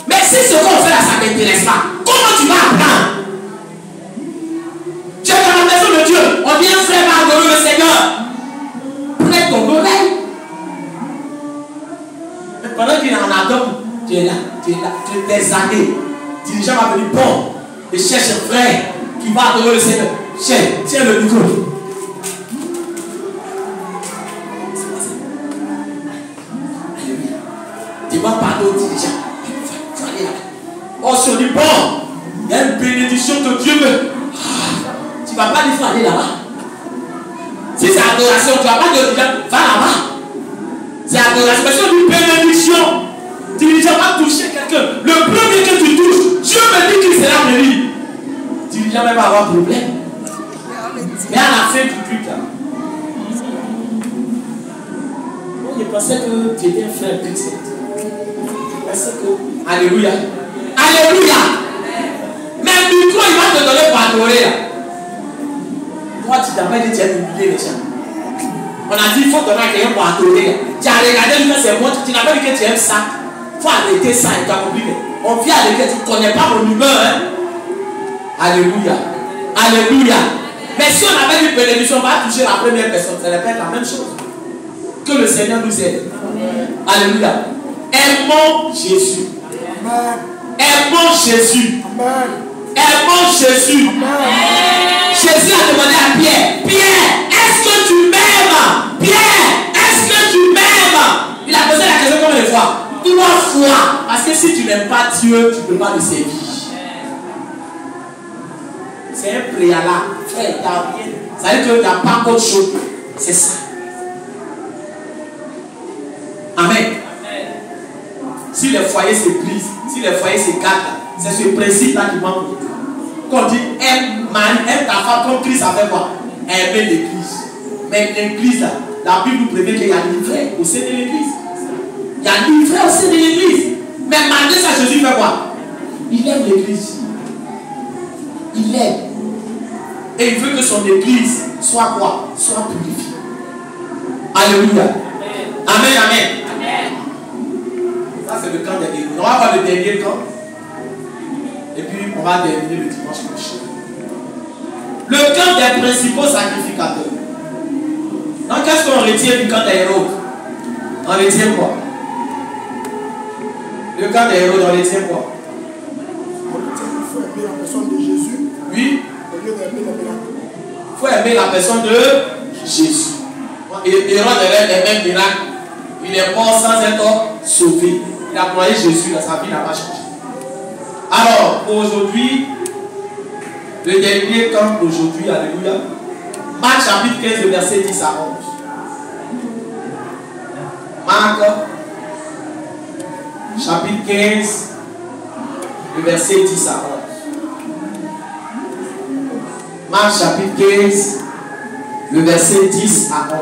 Mais si ce qu'on fait là, ça ne t'intéresse pas, comment tu vas apprendre? Tu es dans la maison de Dieu, on vient faire adorer le Seigneur. Prête ton oreille. Mais pendant qu'il en adore, tu es là, tu es des années. Dirigeant va venir, bon, et cherche un frère qui va adorer le Seigneur. Tiens le micro. Tu vas parler au dirigeant. Oh, si on dit, bon, il y a une bénédiction que Dieu veut. Tu ne vas pas dire, il faut aller là-bas. Si c'est adoration, tu ne vas pas dire, va là-bas. C'est adoration. Mais si on dit bénédiction, dirigeant va toucher quelqu'un. Le premier que tu touches, Dieu me dit qu'il sera béni. Dirigeant va avoir problème. Mais à la fin du culte, là, je pensais que tu étais un frère chrétien. Je pensais que. Alléluia. Alléluia. Mais du coup, il va te donner pour adorer là. Toi, tu t'avais dit, tu as humilié les gens. On a dit, il faut donner à quelqu'un pour adorer là. Tu as regardé, c'est moi, tu n'as pas dit que tu aimes ça. Il faut arrêter ça et tu as compris. On vient à l'église, tu ne connais pas mon humeur. Hein? Alléluia. Alléluia. Mais si on avait une bénédiction, on va toucher la première personne. Ça répète la même chose. Que le Seigneur nous aide. Alléluia. Aimons Jésus. Aimons Jésus. Aimons Jésus. Jésus a demandé à Pierre, Pierre, est-ce que tu m'aimes? Pierre, est-ce que tu m'aimes? Il a posé la question combien de fois? 3 fois. Parce que si tu n'aimes pas Dieu, tu ne peux pas le servir. C'est un préalable. Frère, tu n'as rien. Ça veut dire que tu n'as pas autre chose. C'est ça. Amen. Si les foyers se brisent, si les foyers se gâtent, c'est ce principe-là qui manque. Quand on dit aime ta femme comme Christ a fait quoi? Aimer l'église. Mais l'église, là, la Bible nous prévient qu'il y a l'ivraie au sein de l'église. Il y a l'ivraie au sein de l'église. Mais malgré ça, Jésus fait quoi? Il aime l'église. Il l'aime. Et il veut que son église soit quoi? Soit purifiée. Alléluia. Amen, amen. Ça, c'est le camp des héros. On va voir le dernier camp. Et puis, on va terminer le dimanche prochain. Le camp des principaux sacrificateurs. Donc, qu'est-ce qu'on retient du camp des héros? On retient quoi? Le camp des héros, on retient quoi? Il faut aimer la personne de Jésus. Oui. Au lieu d'aimer les miracles. Il faut aimer la personne de Jésus. Et Hérode avait les mêmes miracles. Il est mort sans être sauvé. Il a croyé Jésus, là, sa vie n'a pas changé. Alors, aujourd'hui, le dernier camp d'aujourd'hui, alléluia. Marc chapitre 15, le verset 10 à 11. Marc chapitre 15, le verset 10 à 11. Marc chapitre 15, le verset 10 à 11.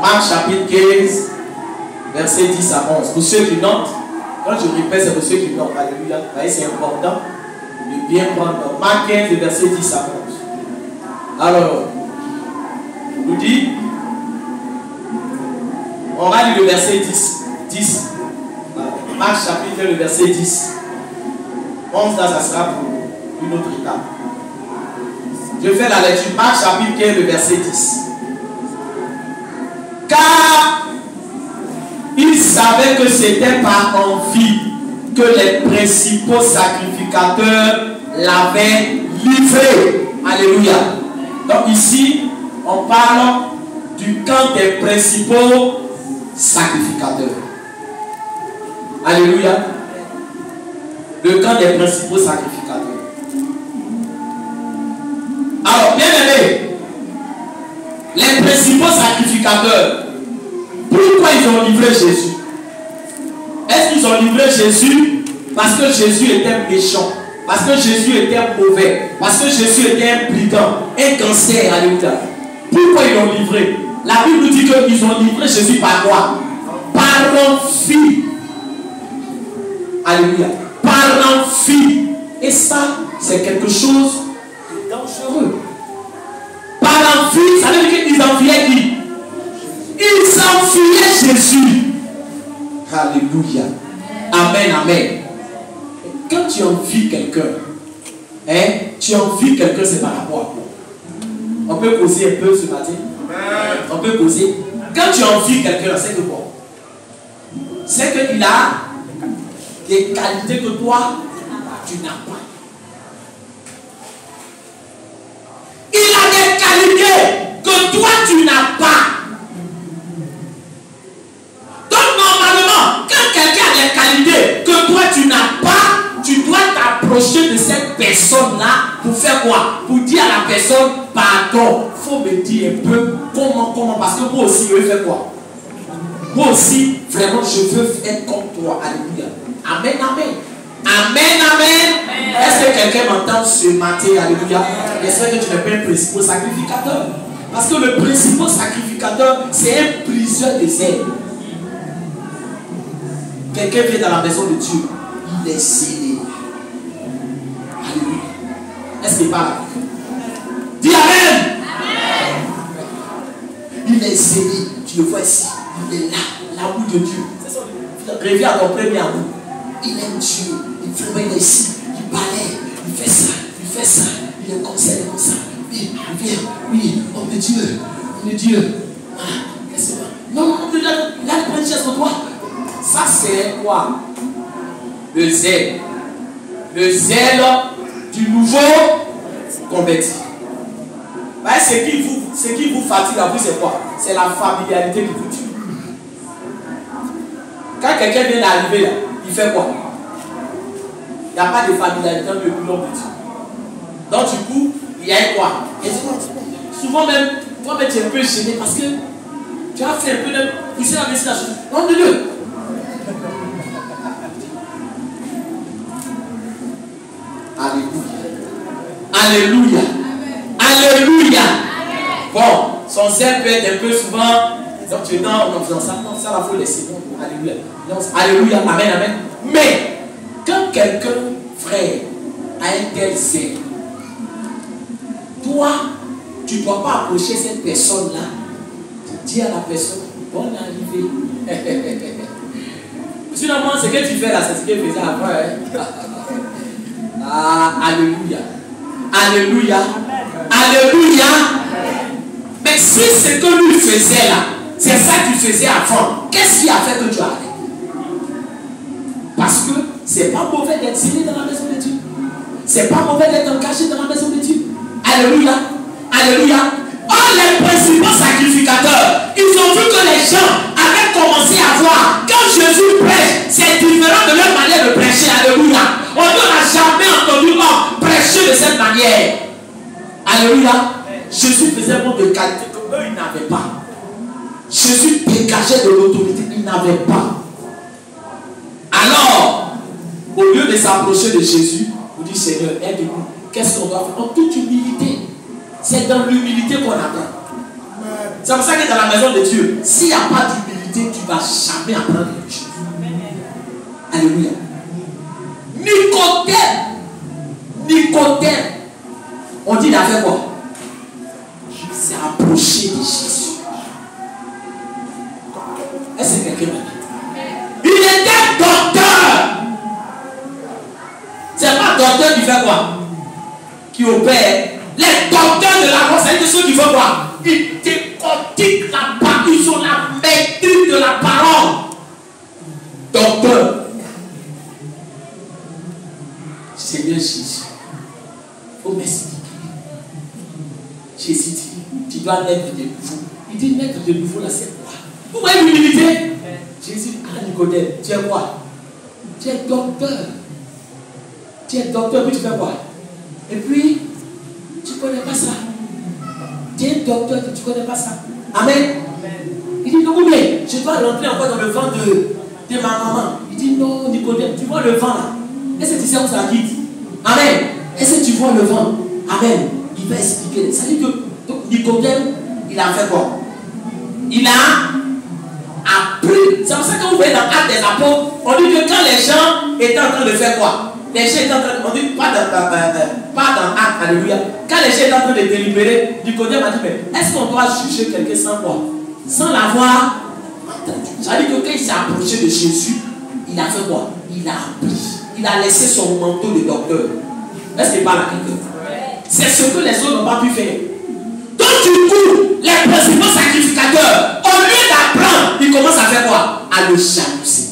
Marc chapitre 15, verset 10 à 11. Pour ceux qui notent, quand je répète, c'est pour ceux qui notent. Alléluia. Vous voyez, c'est important de bien prendre. Marc 15, verset 10 à 11. Alors, nous dit, on va lire le verset 10. Marc chapitre, le verset 10. 11, là, ça sera pour une autre étape. Je fais la lecture. Marc chapitre 15, le verset 10. Car il savait que c'était par envie que les principaux sacrificateurs l'avaient livré. Alléluia. Donc ici, on parle du camp des principaux sacrificateurs. Alléluia. Le camp des principaux sacrificateurs. Alors, bien aimé, les principaux sacrificateurs, pourquoi ils ont livré Jésus? Est-ce qu'ils ont livré Jésus parce que Jésus était méchant, parce que Jésus était mauvais, parce que Jésus était un brigand, un cancer? Alléluia. Pourquoi ils l'ont livré? La Bible nous dit qu'ils ont livré Jésus par quoi? Par envie. Alléluia. Par envie. Et ça, c'est quelque chose de dangereux. Par envie, ça veut dire qu'ils enviaient qui? Ils enviaient Jésus. Alléluia. Amen, amen. Quand tu envies quelqu'un, tu envies quelqu'un, c'est par rapport à quoi? On peut causer un peu ce matin. On peut causer. Quand tu envies quelqu'un, c'est que quoi? C'est qu'il a des qualités que toi, tu n'as pas. Il a des qualités que toi, tu n'as pas. Donc, normalement, quand quelqu'un a des qualités que toi, tu n'as pas, tu dois t'approcher de cette personne-là pour faire quoi? Pour dire à la personne, pardon, il faut me dire un peu comment, parce que moi aussi, je veux faire quoi? Moi aussi, vraiment, je veux être comme toi. Alléluia. Amen, amen. Amen, amen. Est-ce que quelqu'un m'entend ce matin? Alléluia. J'espère que tu n'es pas un principal sacrificateur. Parce que le principal sacrificateur, c'est un briseur des ailes. Quelqu'un vient dans la maison de Dieu, il est scellé. Alléluia. Est-ce qu'il parle? Dis amen. Il est scellé. Tu le vois ici. Il est là. L'amour de Dieu. Reviens à ton premier amour. Il aime Dieu. Il est ici. Il balaye. Il fait ça. Il fait ça. Il est comme ça. Il est comme ça. Oui, il vient. Oui, homme de Dieu. Homme de Dieu. Ah, qu'est-ce que c'est? Non, il a une chaise pour toi. Ça, c'est quoi? Le zèle. Le zèle du nouveau converti. Ce qui vous fatigue à vous, c'est quoi? C'est la familiarité qui vous tue. Quand quelqu'un vient d'arriver là, il fait quoi? Il n'y a pas de familiarité depuis l'homme de Dieu. Donc du coup, il y a quoi? Et souvent même, toi-même tu es un peu gêné parce que tu as fait un peu de pousser la message. Non de Dieu. Alléluia. Alléluia. Alléluia. Bon, son zèle peut être un peu souvent. Donc tu es en faisant ça. Non, ça la faut laisser. Alléluia. Alléluia. Amen, amen. Mais quand quelqu'un, frère, a un tel zèle, toi, tu ne dois pas approcher cette personne-là pour dire à la personne, bonne arrivée. Finalement, ce que tu fais là, c'est ce qu'il faisait avant. Ah, alléluia. Alléluia. Alléluia. Mais si ce que lui faisait là, c'est ça que tu faisais avant, qu'est-ce qui a fait que tu arrêtes? Parce que c'est pas mauvais d'être scellé dans la maison de Dieu. C'est pas mauvais d'être engagé dans la maison de Dieu. Alléluia. Alléluia. Oh, les principaux sacrificateurs, ils ont vu que les gens avaient commencé à voir. Quand Jésus prêche, c'est différent de leur manière de prêcher. Alléluia. On n'a jamais entendu prêcher de cette manière. Alléluia. Jésus faisait beaucoup de qualité que eux, ils n'avaient pas. Jésus dégageait de l'autorité qu'ils n'avaient pas. Alors, au lieu de s'approcher de Jésus, vous dites Seigneur, aide-nous. Qu'est-ce qu'on doit faire? En toute humilité. C'est dans l'humilité qu'on attend. C'est pour ça que dans la maison de Dieu, s'il n'y a pas d'humilité, tu ne vas jamais apprendre quelque chose. Alléluia. Nicodème. On dit il a fait quoi? approché de Jésus. Est-ce que quelqu'un m'a dit? Il était docteur. C'est pas docteur qui fait quoi? Qui opère. Les docteurs de la mort, c'est ceux qui font quoi? Ils décortiquent la parole. Ils ont la maîtrise de la parole. Docteur. Seigneur Jésus, il faut m'expliquer. Jésus dit, tu dois naître de nouveau. Il dit naître de nouveau là, c'est quoi? Vous voyez l'humilité? Jésus, ah Nicodème, tu es quoi? Tu es docteur. Tu es docteur, puis tu fais quoi? Et puis, tu ne connais pas ça. Tu es docteur, tu ne connais pas ça. Amen. Il dit non, mais je dois rentrer encore dans le ventre de ma maman. Il dit non, Nicodème, tu vois le vent là? Est-ce que tu sais où ça quitte? Amen. Est-ce que tu vois le vent? Amen. Il va expliquer. Ça veut dire que Nicodème, il a fait quoi? Il a appris. C'est pour ça que vous voyez dans Actes des Apôtres, on dit que quand les gens étaient en train de faire quoi? Les gens étaient en train de. On dit pas dans Actes, alléluia. Quand les gens étaient en train de délibérer, Nicodème a dit mais est-ce qu'on doit juger quelqu'un sans quoi? Sans l'avoir entendu. Ça veut dire que quand il s'est approché de Jésus, il a fait quoi? Il a appris. Il a laissé son manteau de docteur. Est-ce qu'il parle à quelqu'un? C'est ce que les autres n'ont pas pu faire. Donc du coup, les principaux sacrificateurs, au lieu d'apprendre, ils commencent à faire quoi? À le jalouser.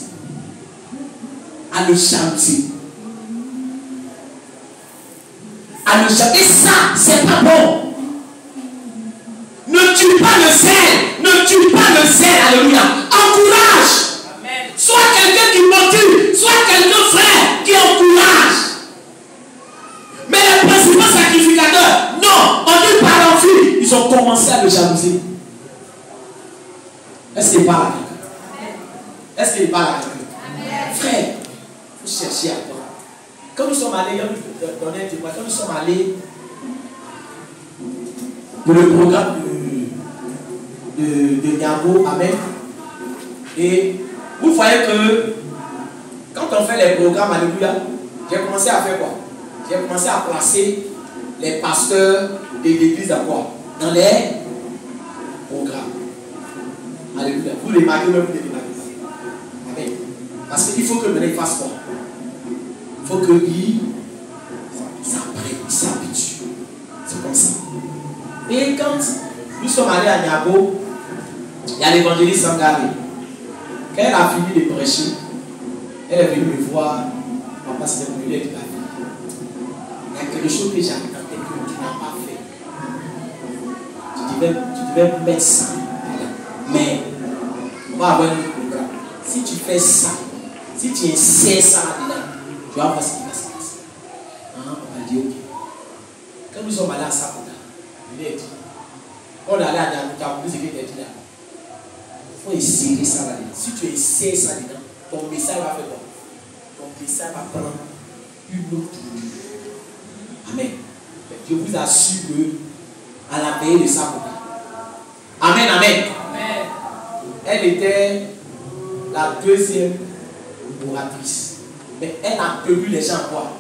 À le jalouser. À le jalouser. Et ça, c'est pas bon. Ne tue pas le zèle. Ne tue pas le zèle. Alléluia. Encourage. Sois quelqu'un qui motive, sois quelqu'un frère qui encourage. Mais les principaux sacrificateurs, non, on dit par l'envie, ils ont commencé à le jalouser. Est-ce qu'il parle à quelqu'un? Est-ce qu'il parle à quelqu'un? Frère, il faut chercher à toi. Quand nous sommes allés, quand nous sommes allés pour le programme de Niambo, amen, et vous voyez que quand on fait les programmes, alléluia, j'ai commencé à faire quoi? J'ai commencé à placer les pasteurs de l'église à quoi? Dans les programmes. Alléluia. Vous les marquez même, vous les marquez. Amen. Parce qu'il faut que maintenant ils fassent quoi? Il faut qu'ils s'apprennent, ils s'habituent. C'est comme ça. Et quand nous sommes allés à Niago, il y a l'évangéliste Sangaré. Quand elle a fini de prêcher, elle est venue me voir. Papa, c'était pour lui avec la vie. Il y a quelque chose que j'attendais que tu n'as pas fait. Tu devais mettre ça. Mais on va avoir un programme. Si tu fais ça, si tu insères ça là-dedans, tu vas voir ce qui va se passer. On va dire ok. Quand nous sommes allés à Sakota, il a dit, on est allé à Niamou, ce qu'il a dit là. Il faut insérer ça là-dedans. Si tu insères ça là-dedans, ton message va faire quoi? Ton message va prendre une autre tournure. Amen. Je vous assure que à la veille de Sakota. Amen, amen. Elle était la deuxième oratrice. Mais elle a tenu les gens quoi?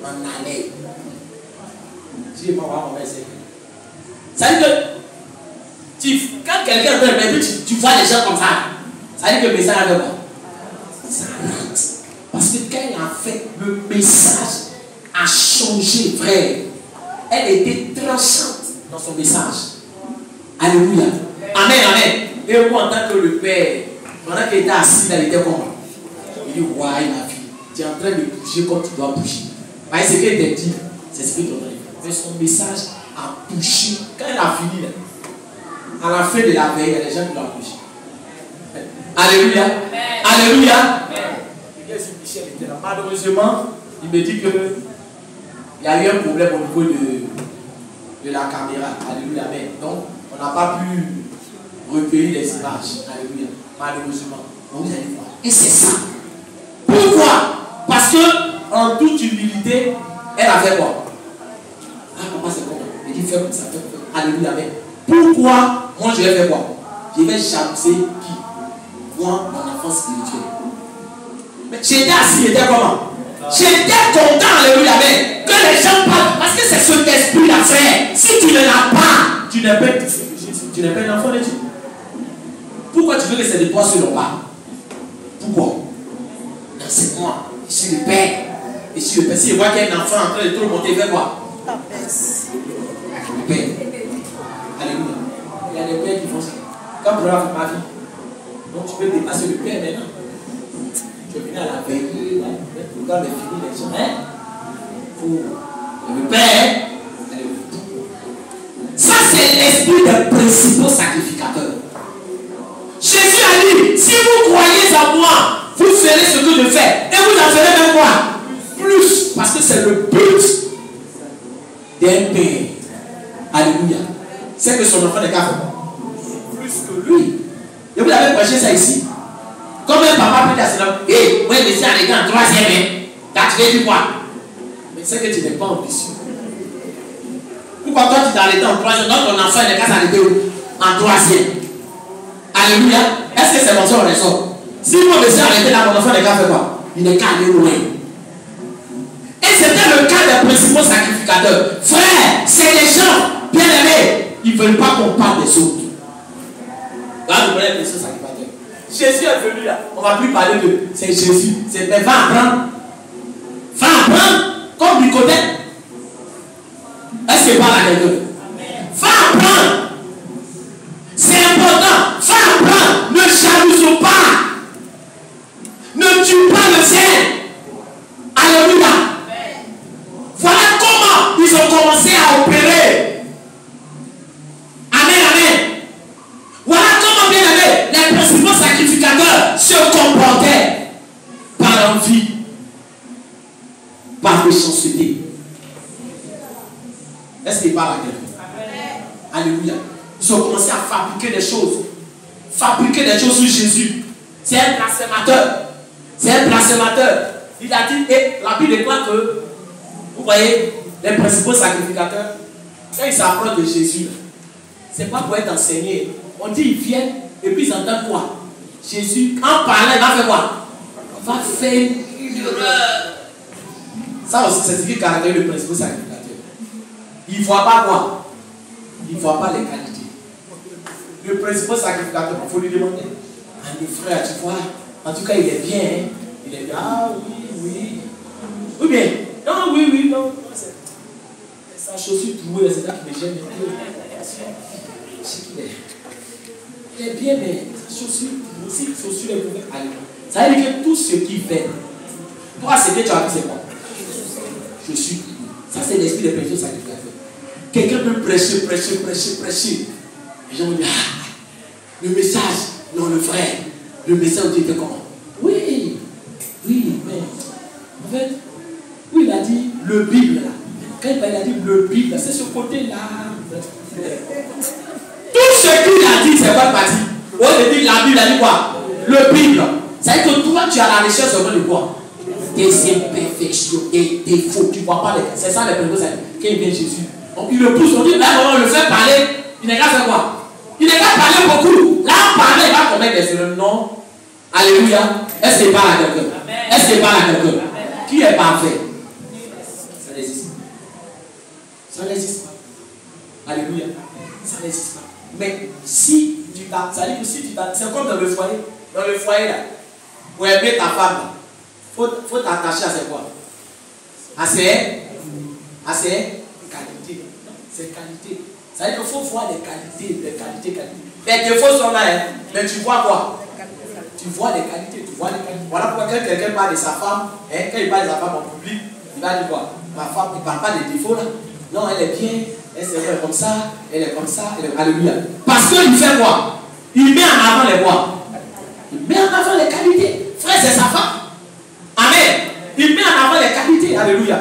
En haleine. Si je m'en vais mon verset. Ça veut dire que quand quelqu'un est en train de tu vois les gens comme ça. Ça veut dire que le message est quoi? Ça arrête. Parce que quand elle a fait, le message a changé, frère. Elle était tranchante dans son message. Alléluia. Amen, amen. Et moi, en tant que le père, pendant qu'il était assis là, il était comment? Il dit, ouais, ma fille, tu es en train de bouger comme tu dois bouger. Parce que ce qu'elle t'a dit, c'est ce que tu dois dire. Mais son message a bougé. Quand elle a fini, là, à la fin de la veille, il y a des gens qui l'ont bougé. Alléluia. Amen. Alléluia. Amen. Michel était là. Malheureusement, il me dit que il y a eu un problème au niveau de la caméra. Alléluia. Amen. Donc, on n'a pas pu recueillir les images. Alléluia. Malheureusement. Donc vous allez voir. Et c'est ça. Pourquoi? Parce que, en toute humilité, elle a fait quoi? Ah, papa, c'est comment? Il dit, fais comme ça, fais comme ça. Alléluia. Amen. Pourquoi? Moi, je vais faire quoi? Je vais jalouser qui? Moi, mon enfant spirituel. Mais j'étais assis, j'étais comment? J'étais content, alléluia. Amen. Que les gens parlent. Parce que c'est ce esprit-là, frère. Si tu ne l'as pas, tu tu n'es pas un enfant de Dieu. Pourquoi tu veux que c'est de toi sur le pas? Pourquoi? Non, c'est moi. Je suis le Père. Je suis le Père. Si je vois qu'il y a un enfant en train de tout monter vers moi, le Père. Alléluia. Il y a des pères qui font ça. Quand tu as ma vie, donc tu peux dépasser le Père maintenant. Tu es venu à la veille, quand les fini les gens, pour le Père. Ça, c'est l'esprit des principaux sacrificateurs. Jésus a dit, si vous croyez en moi, vous ferez ce que je fais. Et vous en ferez même quoi? Plus. Parce que c'est le but d'un père. Alléluia. C'est que son enfant n'est qu'à faire plus que lui. Et vous avez prêché ça ici. Comme un papa peut dire à son enfant, hé, moi je suis arrêté en 3e. T'as tiré du quoi? Mais c'est que tu n'es pas ambitieux. Pourquoi toi tu t'es arrêté en 3e, donc ton enfant n'est qu'à s'arrêter en 3e? Alléluia. Est-ce que c'est mon soeur ou les soeurs? Si moi je suis arrêté là, mon enfant n'est qu'à faire quoi? Il n'est qu'à aller loin. Et c'était le cas des principaux sacrificateurs. Frère, c'est les gens bien aimés. Ils ne veulent pas qu'on parle des autres. Là, vous voyez les principaux sacrificateurs. Jésus est venu là. On ne va plus parler de c'est Jésus. C'est mais va apprendre. Va apprendre comme Nicodème. Est-ce que parle à quelqu'un? Va apprendre. C'est important. Va apprendre. Ne jalouse pas. Ne tue pas le ciel. Alléluia. Voilà comment ils ont commencé à opérer. Amen, amen. Voilà comment, bien aimé, les principaux sacrificateurs se comportaient par envie, par méchanceté. Est-ce qu'il parle à quelqu'un? Alléluia. Ils ont commencé à fabriquer des choses. Fabriquer des choses sur Jésus. C'est un blasphémateur. C'est un blasphémateur. Il a dit, et la Bible déclare que, vous voyez, les principaux sacrificateurs, quand ils s'approchent de Jésus, c'est pas pour être enseigné. On dit, ils viennent, et puis ils entendent quoi? Jésus, en parlant, il va faire quoi? Il va faire une erreur. Ça aussi, c'est ce qui caractérise le principal sacrificateur. Il ne voit pas quoi? Il ne voit pas les qualités. Le principal sacrificateur, il faut lui demander. Ah, le frère, tu vois, en tout cas, il est bien. Hein? Il est bien. Ah oui, oui. Oui, bien. Non, oui, oui, non. C'est sa chaussure trouée, c'est ça qui me gêne. Il est bien, mais sa chaussure, aussi, chaussure est ouverte. Ça veut dire que tout ce qu'il fait, toi, c'est que tu as vu, c'est quoi? Je suis. Ça, c'est l'esprit des principaux sacrificateurs. Quelqu'un peut prêcher. Les gens vont dire, ah, le message, non, le frère, le message, tu fait comment? Oui, mais en fait, où il a dit le Bible là. Quand il a dit le Bible, c'est ce côté-là. Tout ce qu'il a dit, c'est pas parti. On a dit la Bible, a dit quoi? Le Bible. C'est que toi, tu as la recherche sur de quoi? Des imperfections, des défauts. Tu ne vois pas les. C'est ça les principaux sacrificateurs. Quand il vient Jésus, donc il le pousse, on dit, là, on le fait parler. Il n'est qu'à faire quoi? Il n'est qu'à parler beaucoup. Là, en parlant, il va commettre des erreurs. Non. Alléluia. Est-ce qu'il parle à quelqu'un? Est-ce qu'il parle à quelqu'un? Qui est parfait? Ça n'existe pas. Ça n'existe pas. Alléluia. Ça n'existe pas. Mais si tu t'as, ça veut dire que si tu t'as, c'est comme dans le foyer. Dans le foyer là, pour aimer ta femme, il faut t'attacher à ses quoi? À ses qualités. C'est qualité. Ça veut dire qu'il faut voir les qualités. Les défauts sont là, hein, mais tu vois quoi? Tu vois les qualités. Voilà pourquoi quand quelqu'un parle de sa femme, hein, quand il parle de sa femme en public, il va dire quoi? Ma femme, il ne parle pas des défauts là. Non, elle est bien, elle est comme ça, elle est comme ça, elle est... Alléluia. Parce qu'il fait quoi? Il met en avant les voix. Il met en avant les qualités. Frère, c'est sa femme. Amen. Il met en avant les qualités. Alléluia.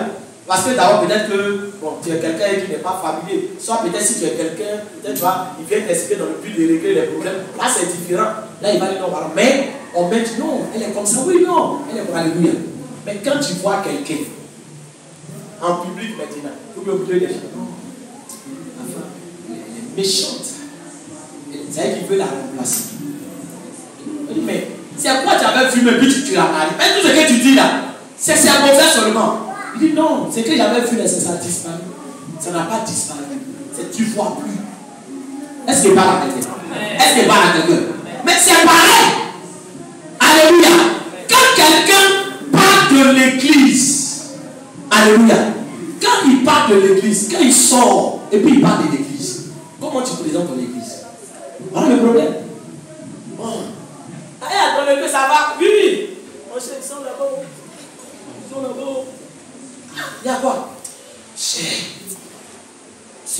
Parce que d'abord, peut-être que bon, tu es quelqu'un qui n'est pas familier. Soit peut-être si tu es quelqu'un, peut-être tu vois, il vient t'expliquer dans le but de régler les problèmes. Là, c'est différent. Là, il va dire non, pardon. Mais on met non, elle est comme ça. Oui, non. Elle est comme alléluia. Mais quand tu vois quelqu'un en public maintenant, il faut oublier les gens. Enfin, elle est méchante. C'est-à-dire qu'il veut la remplacer. Il dit, mais c'est à quoi tu avais fumé puis tu l'as marié? Mais tout ce que tu dis là, c'est un mauvais seulement. Il dit non, c'est que j'avais vu, ça a disparu. Ça n'a pas disparu. C'est tu ne vois plus. Est-ce qu'il parle à quelqu'un? Est-ce qu'il parle à quelqu'un? Mais c'est pareil. Alléluia. Quand quelqu'un parle de l'église, alléluia. Quand il parle de l'église, quand il sort et puis il parle de l'église, comment tu présentes ton église? Voilà le problème. Bon. Allez, attendez que ça va. Oui. On sait, ils sont là-bas. Ils sont là-bas. Il y a quoi? C'est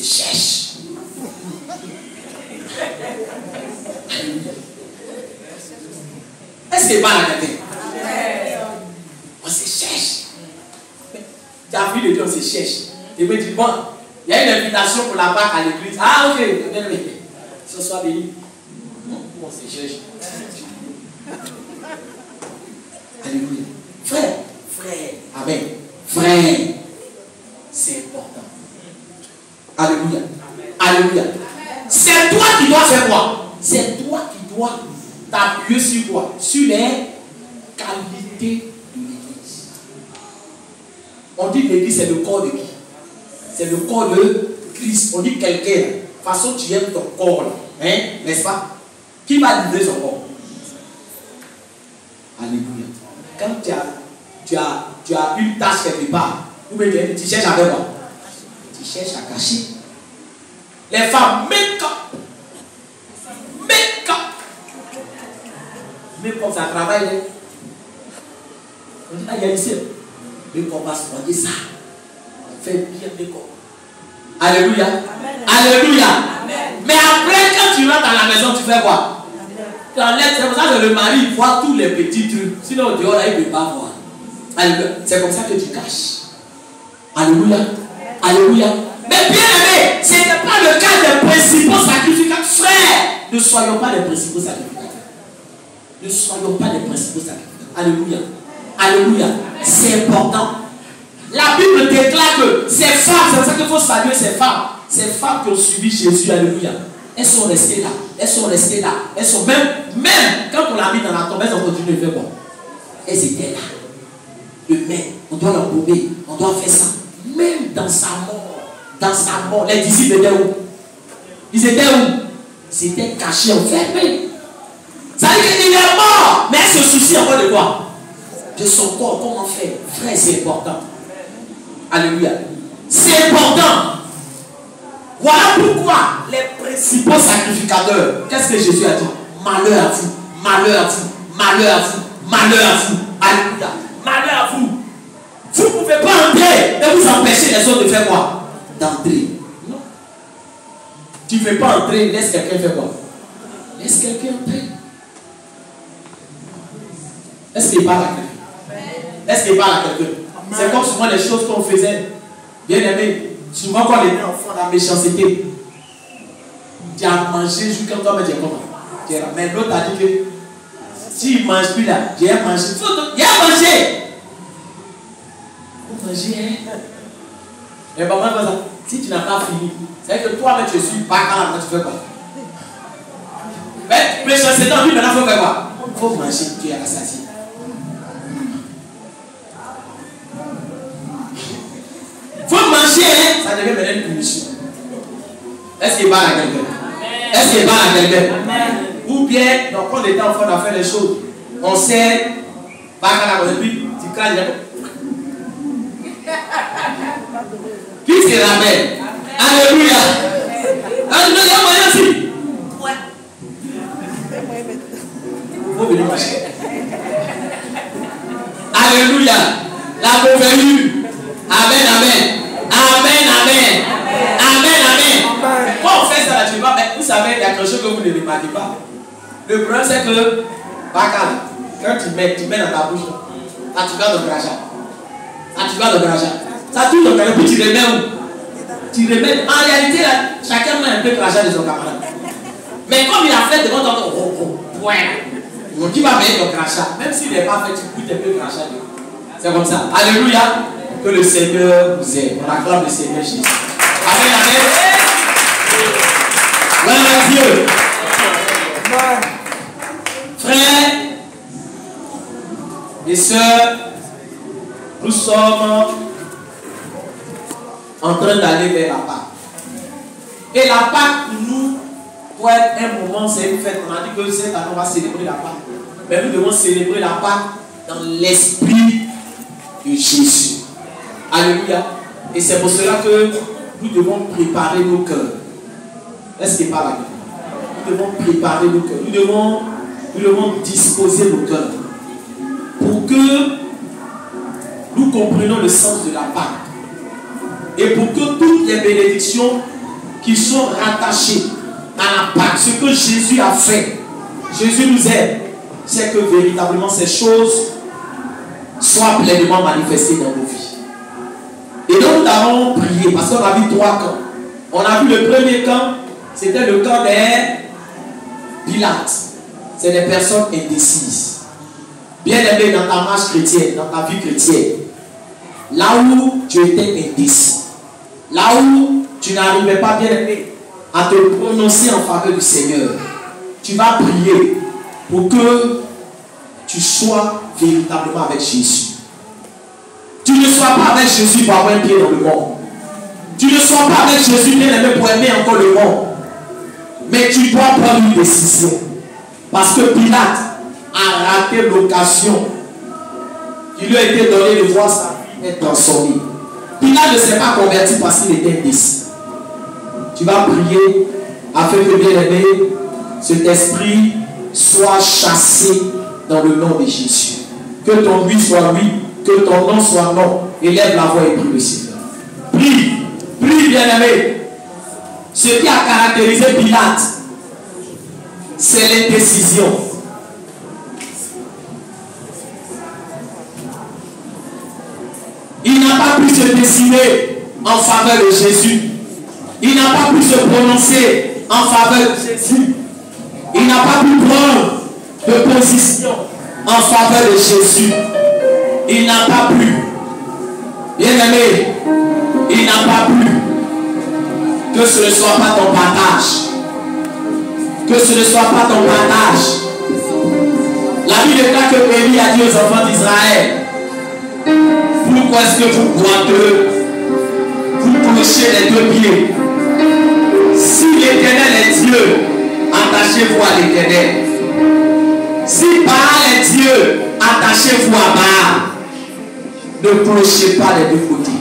cherche. Est-ce qu'il parle à quelqu'un? On se cherche. Tu as vu le Dieu, on se cherche. Et me dit, bon, il y a une invitation pour la Pâque à l'église. Ah, ok, ce soir béni. On se cherche. Alléluia. Frère, amen. Frère, c'est important. Alléluia. Alléluia. C'est toi qui dois faire quoi? C'est toi qui dois t'appuyer sur quoi? Sur les qualités de l'église. On dit que l'église c'est le corps de qui? C'est le corps de Christ. On dit quelqu'un, de toute façon tu aimes ton corps, hein? N'est-ce pas? Qui va livrer son corps? Alléluia. Quand tu as une tâche quelque part, ou bien tu cherches à faire quoi? Tu cherches à cacher. Les femmes, make-up. Make-up, ça travaille. On dit, il y a ici. Make-up va soigner ça. On fait bien make-up. Alléluia. Amen. Alléluia. Amen. Mais après, quand tu rentres à la maison, tu fais quoi? Tu enlèves. C'est pour ça que le mari voit tous les petits trucs. Sinon, au dehors, là, il ne peut pas voir. Alléluia. C'est comme ça que tu caches. Alléluia. Alléluia. Mais bien aimé, ce n'est pas le cas des principaux sacrificateurs. Frère, ne soyons pas les principaux sacrificateurs. Ne soyons pas les principaux sacrificateurs. Alléluia. Alléluia. C'est important. La Bible déclare que ces femmes, c'est pour ça qu'il faut saluer ces femmes qui ont suivi Jésus. Alléluia. Elles sont restées là. Elles sont restées là. Elles sont même quand on l'a mis dans la tombe, elles ont continué de faire quoi? Elles étaient là. Demain, on doit l'embaumer. On doit faire ça. Même dans sa mort, les disciples étaient où? Ils étaient où? Ils étaient cachés, enfermés. Ça veut dire qu'il est mort. Mais elle se soucie encore de quoi? De son corps. Comment faire? Frère, c'est important. Alléluia. C'est important. Voilà pourquoi les principaux sacrificateurs, qu'est-ce que Jésus a dit? Malheur à vous, malheur à vous, malheur à vous, malheur à vous. Alléluia. Malheur à vous. Vous ne pouvez pas entrer et vous empêcher les autres de faire quoi? D'entrer. Non. Tu ne veux pas entrer, laisse quelqu'un faire quoi? Laisse quelqu'un entrer. Est-ce qu'il parle à quelqu'un? Est-ce qu'il parle à quelqu'un? C'est comme souvent les choses qu'on faisait. Bien aimé, souvent quand on était enfant, la méchanceté. Tu as mangé jusqu'à toi, mais tu es comment? Mais l'autre a dit que s'il ne mange plus là, j'ai mangé. Il a mangé. Vous mangez, hein? Mais maman, si tu n'as pas fini, c'est que toi, tu suis pas quand tu fais quoi? Mais méchanceté, lui, maintenant, il faut faire quoi? Il faut manger, tu es assassiné. Faut manger, hein? Ça devient maintenant une punition. Est-ce qu'il parle à quelqu'un? Est-ce qu'il parle à quelqu'un? Ou bien, donc, quand on était enfant, on a fait les choses. On sait, pas quand on puis tu craches les. Qui se rappelle? Alléluia. Alléluia, aussi. Ouais. Faut venir manger. Alléluia. La convaincue. Amen, amen. Amen, amen. Amen, amen. Quand on fait ça, tu vois, vous savez, il y a quelque chose que vous ne remarquez pas. Le problème, c'est que, quand tu mets dans ta bouche, là, tu vas le crachat. Là, tu vas le crachat. Ça tourne dans le puis tu remets où? Tu remets. En réalité, là, chacun met un peu crachat de son camarade. Mais comme il a fait devant ton point, on dit va mettre ton crachat. Même s'il n'est pas fait, tu goûtes un peu crachat. C'est comme ça. Alléluia. Que le Seigneur vous aide. On acclame le Seigneur Jésus. Amen, amen. Gloire à Dieu. Frères et sœurs, nous sommes en train d'aller vers la Pâque. Et la Pâque pour nous, faut être un moment, c'est une fête. On a dit que cette année, on va célébrer la Pâque. Mais nous devons célébrer la Pâque dans l'esprit de Jésus. Alléluia. Et c'est pour cela que nous devons préparer nos cœurs. Est-ce qu'il parle là? Nous devons préparer nos cœurs. Nous devons disposer nos cœurs pour que nous comprenions le sens de la Pâque. Et pour que toutes les bénédictions qui sont rattachées à la Pâque, ce que Jésus a fait, Jésus nous aide, c'est que véritablement ces choses soient pleinement manifestées dans nos vies. Et donc nous avons prié parce qu'on a vu 3 camps. On a vu le premier camp, c'était le camp des Pilates. C'est des personnes indécises. Bien aimé dans ta marche chrétienne, dans ta vie chrétienne, là où tu étais indécis, là où tu n'arrivais pas, bien aimé, à te prononcer en faveur du Seigneur, tu vas prier pour que tu sois véritablement avec Jésus. Tu ne sois pas avec Jésus pour avoir un pied dans le monde. Tu ne sois pas avec Jésus, bien aimé, pour aimer encore le monde. Mais tu dois prendre une décision. Parce que Pilate a raté l'occasion qui lui a été donnée de voir sa vie être transformée. Pilate ne s'est pas converti parce qu'il était indécis. Tu vas prier afin que, bien aimé, cet esprit soit chassé dans le nom de Jésus. Que ton oui soit oui, que ton non soit non. Élève la voix et prie le Seigneur. Prie, prie, bien aimé. Ce qui a caractérisé Pilate, c'est l'indécision. Il n'a pas pu se décider en faveur de Jésus. Il n'a pas pu se prononcer en faveur de Jésus. Il n'a pas pu prendre de position en faveur de Jésus. Il n'a pas pu. Bien aimé, il n'a pas pu. Que ce ne soit pas ton partage. Que ce ne soit pas ton partage. La Bible déclare que Élie a dit aux enfants d'Israël: pourquoi est-ce que vous boiteux, vous clochez les 2 pieds? Si l'Éternel est Dieu, attachez-vous à l'Éternel. Si Baal est Dieu, attachez-vous à Baal. Ne clochez pas les 2 côtés.